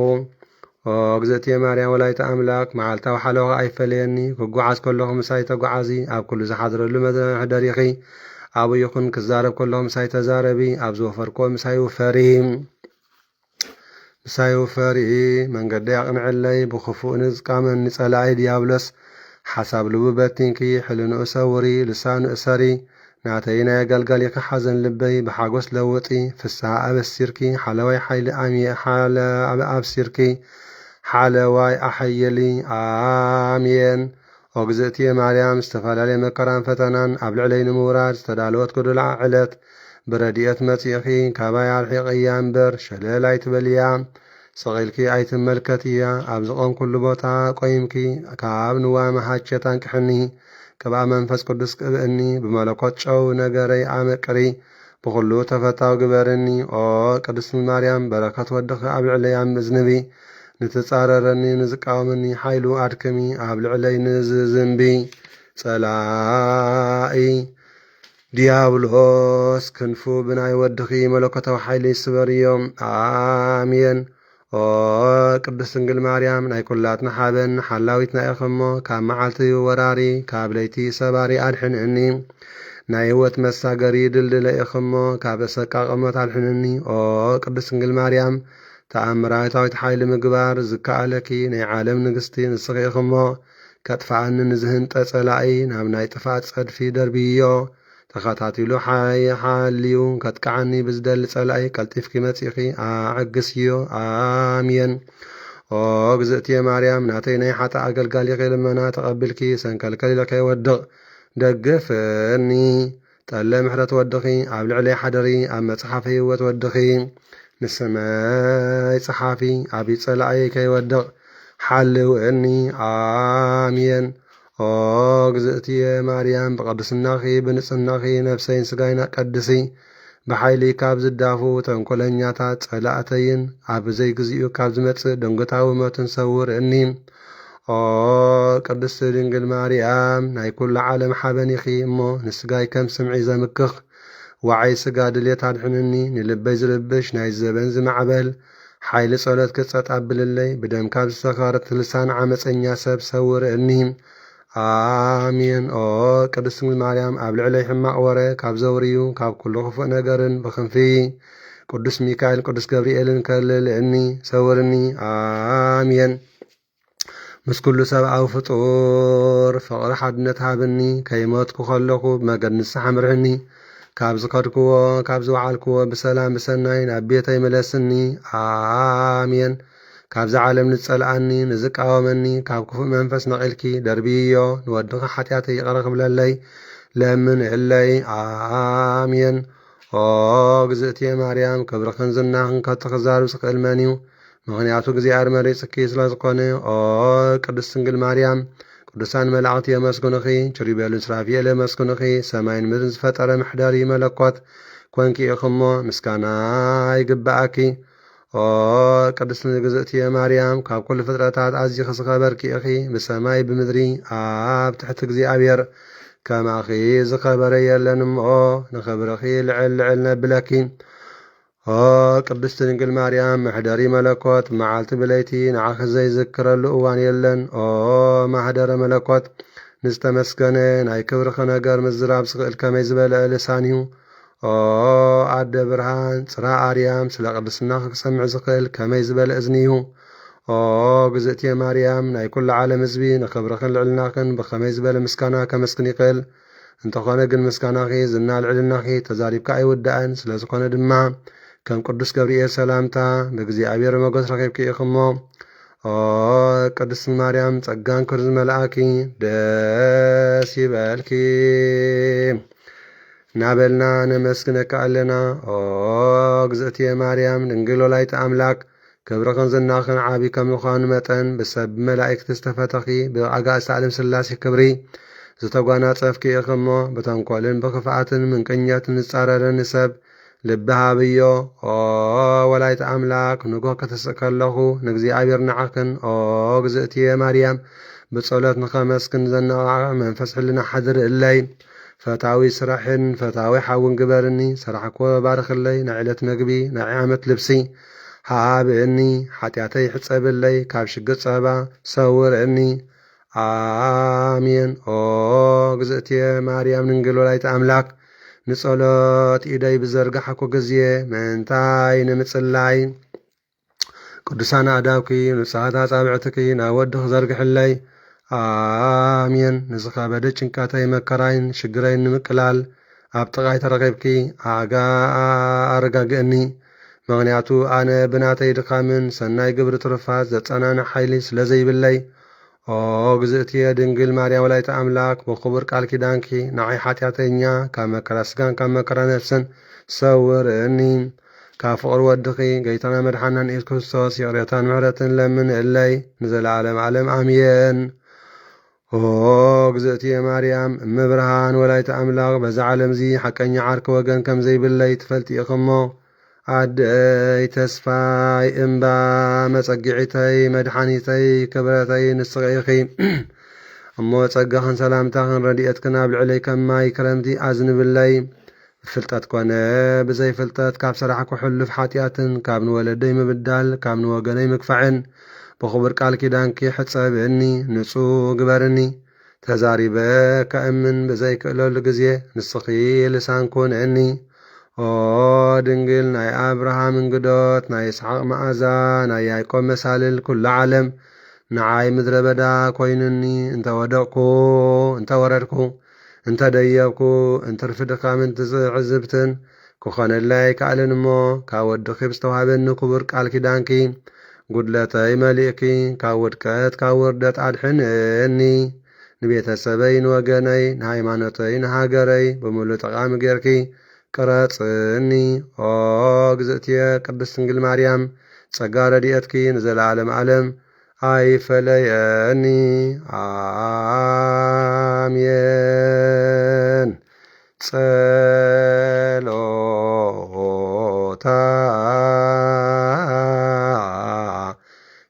እግዝእትየ ማርያም ወላዲተ ኣምላክ መዓልታዊ ሓለኸ ኣይፈለየኒ ክጓዓዝ ከለኹ ምሳይ ተጓዓዚ ኣብ ኩሉ ዝሓድረሉ መሕደሪኺ ኣብኡ ይኹን ክዛረብ ከለኹ ምሳይ ተዛረቢ ኣብ ዝወፈርኮ ምሳይ ውፈሪ መንገዲ ኣቕንዕለይ ብኽፉእ ንዝቃመኒ ጸላኢ ዲያብሎስ ሓሳብ ልቡ በቲንኪ ሕልንኡ ሰውሪ ልሳኑ እሰሪ ናተይ ናይ ኣገልጋሊኺ ሓዘን ልበይ ብሓጎስ ለውጢ ፍስሓ ኣበሲርኪ ሓለዋይ ሓይሊ ኣብሲርኪ ሓለዋይ ኣሐየሊ ኣሜን እግዝእትየ ማርያም ዝተፈላለየ መከራን ፈተናን ኣብ ልዕለይ ንምውራድ ዝተዳለወት ጎደላ ዕለት ብረድኤት መጺእኺ ካባይ ኣርሒቕያ እምበር ሸለል ኣይትበልያ ሰቒልኪ ኣይትመልከትያ ኣብ ዝቖምኩሉ ቦታ ቆይምኪ ካብ ንዋመ ሃቸት አንቅሕኒ ቅብኣ መንፈስ ቅዱስ ቅብእኒ ብመለኮት ጨው ነገረይ ኣመቅሪ ብኹሉ ተፈታዊ ግበረኒ ቅድስት ማርያም በረከት ወድኺ ኣብ ልዕለይ ኣዝንቢ ንትጻረረኒ ንዝቃወመኒ ሓይሉ ኣድክሚ ኣብ ልዕለይ ንዝዝንቢ ጸላኢ ዲያብሎስ ክንፉ ብናይ ወድኺ መለኮታዊ ሓይሊ ይስበርዮም ኣሜን ቅድስት ድንግል ማርያም ናይ ኩላትና ሓበን ሓላዊትና ኢኸሞ ካብ መዓልቲ ወራሪ ካብ ለይቲ ሰባሪ ኣድሕንእኒ ናይ ህይወት መሳገሪ ድልድለ ኢኸሞ ካብ ኣሰቃቐሞት ኣድሕንኒ ቅድስት ድንግል ማርያም ተኣምራዊታዊት ሓይሊ ምግባር ዝከኣለኪ ናይ ዓለም ንግስቲ ንስኺ ኢኸሞ ከጥፋኣኒ ንዝህንጠ ጸላኢ ናብ ናይ ጥፋኣት ጸድፊ ደርብዮ ተኸታቲሉ ሓልዩ ከጥቃዓኒ ብዝደሊ ጸላኢ ቀልጢፍኪ መጺኺ ኣዕግስዮ ኣሜን። ኦ ግዝእትየ ማርያም ናተይ ናይ ሓጣ ኣገልጋሊኺ ልመና ተቐብልኪ ሰንከልከል ኢለ ከይወድቕ ደግፍኒ። ጠለ ምሕረት ወድኺ ኣብ ልዕለይ ሓደሪ ኣብ መጽሓፈ ህይወት ወድኺ ንሰማይ ጸሓፊ ዓብይ ጸላእይ ከይወድቕ ሓልውኒ ኣሜን። ኦ ግዝእትየ ማርያም ብቅድስናኺ ብንጽህናኺ ነፍሰይን ስጋይና ቀድሲ ብሓይሊ ካብ ዝዳፉ ተንኰለኛታት ጸላእተይን ኣብ ዘይግዚኡ ካብ ዝመጽእ ደንጎታዊ ሞትን ሰውርኒ። ኦ ቅድስቲ ድንግል ማርያም ናይ ኩሉ ዓለም ሓበኒኺ እሞ ንስጋይ ከም ስምዒ ዘምክኽ ዋዓይ ስጋ ድልየት ኣድሕንኒ ንልበይ ዝልብሽ ናይ ዘበን ዝማዕበል ሓይሊ ጸሎት ክጸጣብልለይ ብደም ካብ ዝተኸረት ልሳን ዓመፀኛ ሰብ ሰውርኒ ኣሜን። ኦ ቅድስቲ ድንግል ማርያም ኣብ ልዕለይ ሕማቕ ወረ ካብ ዘውርዩ ካብ ኩሉ ክፉእ ነገርን ብክንፊ ቅዱስ ሚካኤል ቅዱስ ገብርኤልን ከልልእኒ ሰውርኒ ኣሜን። ምስ ኩሉ ሰብኣዊ ፍጡር ፍቕሪ ሓድነት ሃብኒ ከይሞትኩ ከለኹ ብመገድ ንስሓ ምርሕኒ ካብ ዝኸድክዎ ካብ ዝወዓልክዎ ብሰላም ብሰናይ ናብ ቤተይ መለስኒ ኣሜን። ካብዚ ዓለም ንጸልኣኒ ንዝቃወመኒ ካብ ክፉእ መንፈስ ነቒልኪ ደርብዮ ንወድኺ ሓጢኣተይ ይቕረ ክብለለይ ለምን እለይ ኣሜን። ኦ ግዝእትየ ማርያም ክብርኽን ዝናኽን ከትኽዛርብ ዝኽእል መን እዩ? ምኽንያቱ እግዚኣብሔር መሪፅኪ ስለ ዝኾነ። ኦ ቅድስት ድንግል ማርያም ቅዱሳን መላእኽቲ የመስግኑኺ፣ ኪሩቤልን ሱራፌል የመስግኑኺ፣ ሰማይን ምድርን ዝፈጠረ ምሕደሪ መለኮት ኮንኪ ኢኽሞ ምስጋና ይግባኣኪ። ኦ ቅድስት ግዝእትየ ማርያም ካብ ኩሉ ፍጥረታት ኣዝዪ ዝኸበርኪ ኢኺ ብሰማይ ብምድሪ ኣብ ትሕቲ እግዚኣብሔር ከማኺ ዝኸበረ የለን እሞ ንኽብርኺ ልዕል ልዕል ነብለኪ። ኦ ቅድስቲ ድንግል ማርያም ምሕደሪ መለኮት መዓልቲ ብለይቲ ንዓኺ ዘይዝክረሉ እዋን የለን። ኦ ማህደረ መለኮት ንዝተመስገነ ናይ ክብርኺ ነገር ምዝራብ ዝኽእል ከመይ ዝበለ ልሳን እዩ። ኦ ኣደ ብርሃን ጽራ ኣርያም ስለ ቅድስናኺ ክሰምዕ ዝኽእል ከመይ ዝበለ እዝኒ እዩ። ኦ ግዝእትየ ማርያም ናይ ኩሉ ዓለም ህዝቢ ንኽብርኽን ልዕልናኽን ብኸመይ ዝበለ ምስጋና ከመስግን ይኽእል? እንተኾነ ግን ምስጋናኺ ዝና ልዕልናኺ ተዛሪብካ ኣይውዳእን። ስለ ዝኾነ ድማ ከም ቅዱስ ገብርኤል ሰላምታ ብእግዚኣብሔር ሞገስ ረኺብኪ ኢኽሞ። ኦ ቅድስት ማርያም ጸጋን ክብሪ ዝመልአኪ ደስ ይበልኪ ናበልና ነመስግነካ ኣለና። ኦ ግዝእትየ ማርያም ድንግል ወላዲተ ኣምላክ ክብርኽን ዝናኽን ዓብዪ ከም ዝኾኑ መጠን ብሰብ መላእክቲ ዝተፈተኺ ብኣጋእዝቲ ዓለም ሥላሴ ክብሪ ዝተጓናጸፍኪ ኢኽሞ። ብተንኰልን ብኽፍኣትን ምንቅኘትን ዝጻረረኒ ሰብ ልቢ ሃብዮ። ኦ ወላዲተ ኣምላክ ንጎህ ከተስእ ከለኹ ንእግዚኣብሔር ንዓኽን ኦ ግዝእትየ ማርያም ብጸሎት ንኸመስክን ዘነቓቕዕ መንፈስ ሕልና ሓድር እለይ። ፈታዊ ስራሕን ፈታዊ ሓውን ግበርኒ ስራሕክዎ ባርኽለይ። ናይ ዕለት መግቢ ናይ ዓመት ልብሲ ሃብእኒ ሓጢኣተይ ሕጸብለይ ካብ ሽግር ጸባ ሰውርዕኒ ኣሜን። ኦ ግዝእትየ ማርያም ድንግል ወላዲተ ኣምላክ ንጸሎት ኢደይ ብዘርጋሕኩ ግዜ ምእንታይ ንምጽላይ ቅዱሳን ኣእዳውኪ ንጹሃት ኣጻብዕትኪ ናብ ወዲ ክዘርግሕለይ ኣሜን። ንዝኸበደ ጭንቀተይ መከራይን ሽግረይን ንምቅላል ኣብ ጥቓይ ተረኺብኪ ኣረጋግእኒ። ምኽንያቱ ኣነ ብናተይ ድኻምን ሰናይ ግብሪ ትሩፋት ዘጸናንዕ ሓይሊ ስለ ዘይብለይ። ኦ ግዝእትየ ድንግል ማርያም ወላዲተ ኣምላክ ብኽቡር ቃል ኪዳንኪ ንዓይ ሓጢኣተኛ ካብ መከራ ስጋን ካብ መከራ ነፍስን ሰውርኒ። ካብ ፍቕሪ ወድኺ ጌታና መድሓናን ኢየሱስ ክርስቶስ ይቕሬታን ምሕረትን ለምን እለይ ንዘለዓለም ዓለም ኣሜን። ኦ ግዝእትየ ማርያም እመብርሃን ወላዲተ ኣምላክ በዛ ዓለም እዚ ሓቀኛ ዓርኪ ወገን ከም ዘይብለይ ትፈልጢ ኢኽሞ። ኣደይ ተስፋይ እምባ መጸጊዒተይ መድሓኒተይ ክብረተይ ንስኺ ኢኺ እሞ ጸጋኽን ሰላምታኽን ረድኤትክን ኣብ ልዕለይ ከም ማይ ክረምቲ ኣዝንብለይ። ብፍልጠት ኮነ ብዘይፍልጠት ካብ ስራሕ ክሕልፍ ሓጢኣትን ካብ ንወለደይ ምብዳል ካብ ንወገነይ ምግፋዕን ብኽቡር ቃል ኪዳንኪ ሕጸብእኒ ንጹህ ግበርኒ። ተዛሪበ ከእምን ብዘይክእለሉ ግዜ ንስኺ ልሳን ኩንእኒ። ኦ ድንግል ናይ ኣብርሃም እንግዶት ናይ ይስሐቅ መዓዛ ናይ ያዕቆብ መሳልል ኩሉ ዓለም ንዓይ ምድረ በዳ ኮይኑኒ እንተወደቕኩ እንተወረድኩ እንተደየብኩ እንትርፊ ድኻምን ትዕዝብትን ክኾነላይ ከኣልን እሞ ካብ ወድኺ ብዝተዋሃበኒ ክቡር ቃል ኪዳንኪ ጉድለተይ መሊእኪ ካብ ውድቀት ካብ ውርደት ኣድሕንኒ ንቤተሰበይ ንወገነይ ንሃይማኖተይ ንሃገረይ ብምሉእ ጠቓሚ ጌርኪ ቅረጽኒ ኦ ግዝእትየ ቅድስት ድንግል ማርያም ጸጋ ረድኤትኪ ንዘለዓለም ዓለም ኣይፈለየኒ ኣሜን ጸሎታ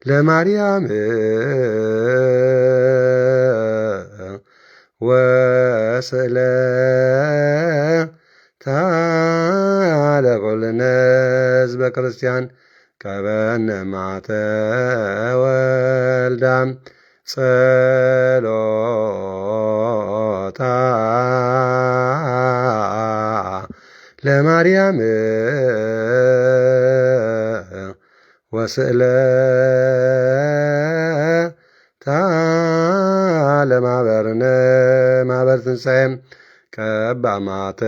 ለማርያም ወስእለታ ለኩልነ ሕዝበ ክርስቲያን ከበነ ማተ ወልዳ ጸሎታ ለማርያም ወስእለታ ለማህበርነ ማህበር ትንሣኤ ቀባ ማተ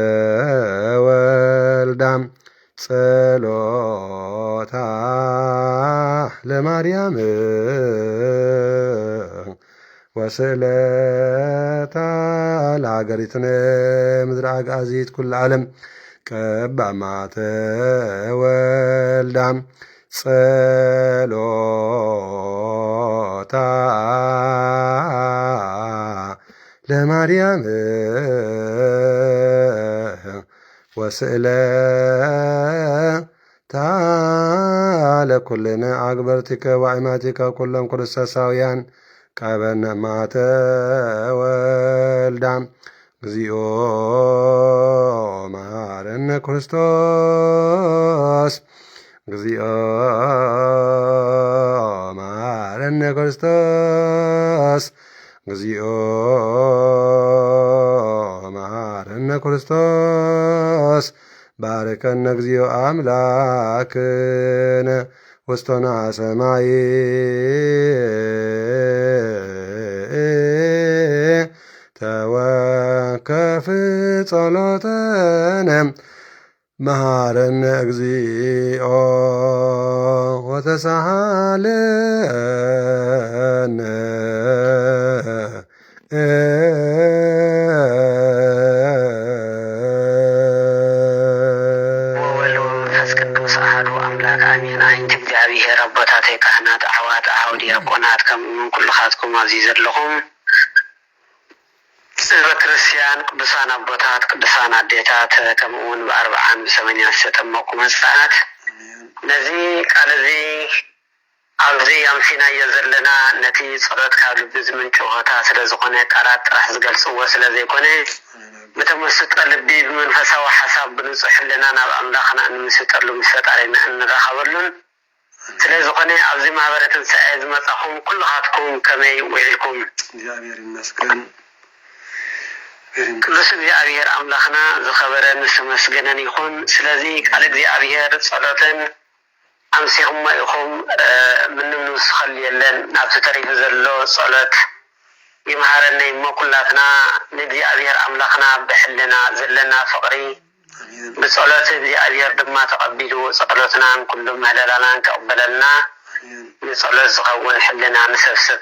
ወልዳ ጸሎታ ለማርያም ወስእለታ ለሃገሪትነ ምድረ አጋዚት ኩሉ ዓለም ቀባ ማተ ወልዳ ጸሎታ ለማርያም ወስእለታ ለኩልነ አግበርቲከ ወአይማቲከ ኩሎም ክርስቶሳውያን ቀበነ ማተ ወልዳ እግዚኦ መሐረነ ክርስቶስ እግዚኦ መሐረነ ክርስቶስ እግዚኦ መሐረነ ክርስቶስ ባርከነ እግዚኦ አምላክነ ውስቶና ሰማይ ተወከፍ ጸሎተነ መሐረነ እግዚኦ ወተሳሃለነ እግዚአብሔር አባታቴ ካህናት አሕዋት አሐው ዲያቆናት ከምኡውን ኩልኻትኩም ኣብዚ ዘለኹም ህዝበ ክርስቲያን ቅዱሳን አቦታት ቅዱሳን አዴታት ከምኡውን ብ40 ብ80 ዝተጠመቁ መጻናት ነዚ ቃል እዚ ኣብዚ ኣምሲናዮ ዘለና ነቲ ጸሎት ካብ ልቢ ዝምንጭ ሆታ ስለ ዝኾነ ቃላት ጥራሕ ዝገልጽዎ ስለ ዘይኮነ ብተመስጦ ልቢ ብመንፈሳዊ ሓሳብ ብንጹሕ ህሊና ናብ ኣምላኽና እንምስጠሉ ምስ ፈጣሪና እንራኸበሉን ስለ ዝኾነ ኣብዚ ማህበረ ትንሣኤ ዝመጻኹም ኩልኻትኩም ከመይ ውዒልኩም? እግዚአብሔር ይመስገን። ቅዱስ እግዚአብሔር ኣምላኽና ዝኸበረን ዝተመስገነን ይኹን። ስለዚ ቃል እግዚአብሔር ጸሎትን ኣምሲኹም ኢኹም ምንም ንውስኸል የለን። ናብቲ ተሪፉ ዘሎ ጸሎት ይመሃረና እሞ ኩላትና ንእግዚአብሔር ኣምላኽና ብሕልና ዘለና ፍቕሪ ብጸሎት እግዚአብሔር ድማ ተቐቢሉ ጸሎትናን ኩሉ ምህለላናን ከቕበለልና ንጸሎት ዝኸውን ሕልና ንሰብስብ።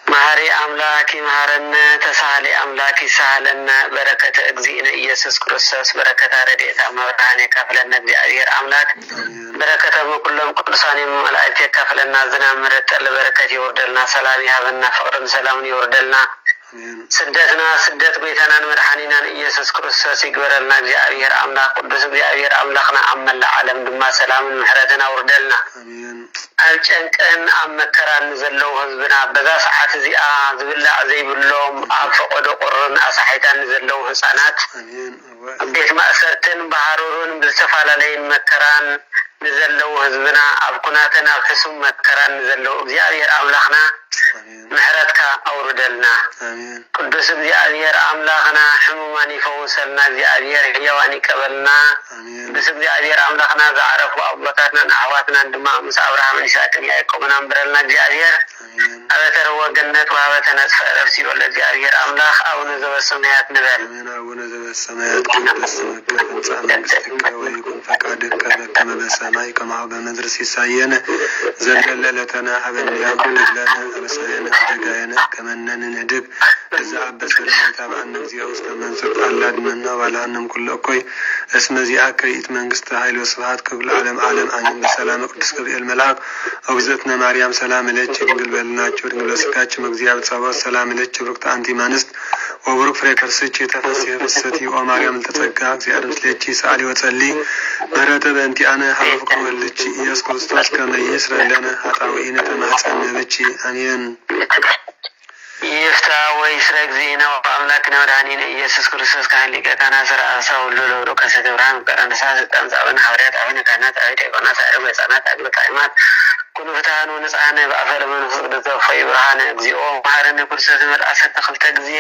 መሐሪ አምላክ ይመሃረነ፣ ተሳሃሊ አምላክ ይሳሃለነ። በረከተ እግዚእነ ኢየሱስ ክርስቶስ በረከተ ረድኤተ መብርሃን የካፍለነ እግዚአብሔር አምላክ በረከተ ኩሎም ቅዱሳን መላእክት የካፍለና ዝናብ ምረጠል በረከት ይወርደልና፣ ሰላም ይሃበና፣ ፍቅርን ሰላምን ይወርደልና። ስደትና ስደት ጎይታናን መድኃኒናን ኢየሱስ ክርስቶስ ይግበረልና። እግዚአብሔር አምላክ ቅዱስ እግዚአብሔር አምላክና አመላ ዓለም ድማ ሰላምን ምሕረትን አውርደልና። ኣብ ጨንቅን ኣብ መከራን ዘለው ህዝብና በዛ ሰዓት እዚኣ ዝብላዕ ዘይብሎም ኣብ ፈቆዶ ቁርን ኣሳሒታን ዘለው ህፃናት ቤት ማእሰርትን ባህሩርን ብዝተፈላለዩን መከራን نزلوا هزبنا أبكناتنا بحسم مكران نزلوا እግዚአብሔር አምላኽና ምሕረትካ أوردلنا ቅዱስ እግዚአብሔር አምላኽና ሕሙማን ይፈውሰልና እግዚአብሔር ሕያዋን ይቀበልና ቅዱስ እግዚአብሔር አምላኽና ዘዓረፉ አባታትና አሕዋትና ድማ ምስ አብርሃምን ይስሐቅን ያዕቆብን አንብረልና እግዚአብሔር አበተረወ ገነት ወሀበተ ነጽፈ ዕረፍት ሲወለ እግዚአብሔር አምላኽ አቡነ ዘበሰማያት ንበል። አቡነ ዘበሰማያት ቅዱስ ስምከ ትምጻእ መንግሥትከ ወይኩን ፈቃድከ በከመ በሰማይ ከማሁ በምድር ሲሳየነ ዘለለ ዕለትነ ሀበነ ዮም ወኅድግ ለነ አበሳየነ ወጌጋየነ ከመ ንሕነድግ እዛ አበሰ ለነ ታብአነ እግዚኦ ውስተ መንሱት አላድነነ ወባልሐነም ኩሎ እኩይ እስመ ዚአከ ይእቲ መንግሥተ ኃይል ወስብሐት ክብር ለዓለም ዓለም አሜን። በሰላም ቅዱስ ገብርኤል መልአክ እግዝእትነ ማርያም ሰላም ለኪ ድንግል በልናችሁ ድንግል በሥጋችም እግዚአብሔር ጸባኦት ሰላም ለኪ ብሩክት አንቲ እምአንስት ወብሩክ ፍሬ ከርሥኪ ተፈሥሒ ፍስሕቲ ኦ ማርያም እንተጸጋ እግዚአብሔር ምስሌኪ ሰአሊ ወጸልዪ ምህረተ በእንቲአነ ሀበ ፍቁር ወልድኪ ኢየሱስ ክርስቶስ ከመ ይስረይ ለነ ኃጣውኢነ ተማኅፀነ ብኪ አሜን። ይፍታ ወይስረይ እግዚእነ ወአምላክነ ወመድኃኒነ ኢየሱስ ክርስቶስ ካህን ሊቀ ካህናት ዘርአሳ ሁሉ ለውዶ ከሰተ ብርሃን ቀረንሳ ስልጣን ጻብን ሐዋርያት አቡነ ካህናት አብያተ ዲያቆናት አዕርግ ሕፃናት አግብረ ካህናት ኩሉ ፍትሐን ወንጽሐነ በአፈ ለመንፈስ ቅዱስ ዘወፈይ ብርሃነ እግዚኦ መሐረነ ክርስቶስ መልአሰተ ክልተ ጊዜ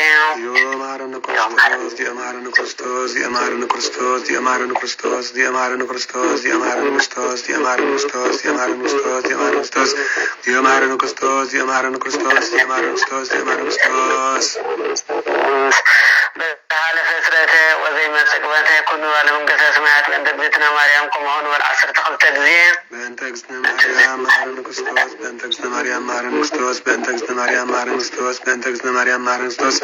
መሐረነ ክርስቶስ የመሐረነ ክርስቶስ የመሐረነ ክርስቶስ የመሐረነ ክርስቶስ የመሐረነ ክርስቶስ የመሐረነ ክርስቶስ የመሐረነ ክርስቶስ የመሐረነ ክርስቶስ የመሐረነ ክርስቶስ የመሐረነ ክርስቶስ የመሐረነ ክርስቶስ የመሐረነ ክርስቶስ በዓለ ፍጥረተ ወዘይመጽእ በእንተ ኩሉ ዓለም መንግሥተ ሰማያት በእንተ እግዝእትነ ማርያም ከመሆኑ በዓሰርተ ክልተ ጊዜ በእንተ እግዝእትነ ማርያም መሐረነ ክርስቶስ በእንተ እግዝእትነ ማርያም መሐረነ ክርስቶስ በእንተ እግዝእትነ ማርያም መሐረነ ክርስቶስ በእንተ እግዝእትነ ማርያም መሐረነ ክርስቶስ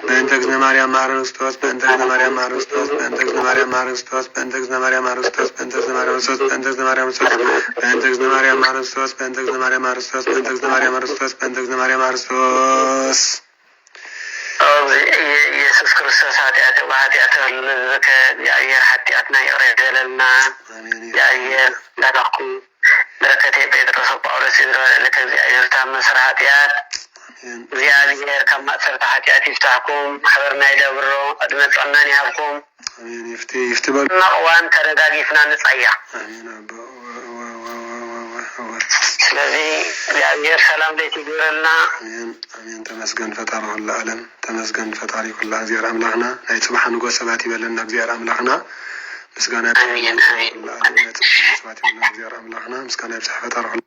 በእንተ እግዝእትነ ማርያም መሐረነ ክርስቶስ በእንተ እግዝእትነ ማርያም መሐረነ ክርስቶስ በእንተ እግዝእትነ ማርያም መሐረነ ክርስቶስ በእንተ እግዝእትነ ማርያም መሐረነ ክርስቶስ በእንተ እግዝእትነ ማርያም ክርስቶስ በእንተ እግዝእትነ ማርያም ክርስቶስ በእንተ እግዝእትነ ማርያም መሐረነ ክርስቶስ በእንተ እግዝእትነ ማርያም መሐረነ ክርስቶስ በእንተ እግዝእትነ ማርያም መሐረነ ክርስቶስ በእንተ እግዝእትነ ማርያም መሐረነ ክርስቶስ ኢየሱስ ክርስቶስ ኃጢአት በኃጢአት ለዘከ የአየር ኃጢአትና ይቅረደለልና የአየር ለላኩ በረከቴ ጴጥሮስ ጳውሎስ ይዝረለከ እግዚአብሔር ታመስረ ኃጢአት እግዚአብሔር ከማእሰርተ ኃጢአት ይፍታሕኩም ማሕበርና ይደብሮ ዕድመ ጸናን ይሃብኩም ይፍቲ በእዋን ተደጋጊፍና ንጻያ ስለዚህ እግዚአብሔር ሰላም ለይት ይግበረልና አሜን። ተመስገን ፈጣሪ ሁሉ ዓለም ተመስገን ፈጣሪ ሁሉ እግዚአብሔር አምላኽና ናይ ጽባሕ ንጉስ ሰባት ይበለና እግዚአብሔር አምላኽና ምስጋና አሜን አሜን ሰባት ይበለና እግዚአብሔር አምላኽና ምስጋና ይብዛሕ ፈጣሪ ሁሉ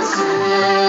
Amen.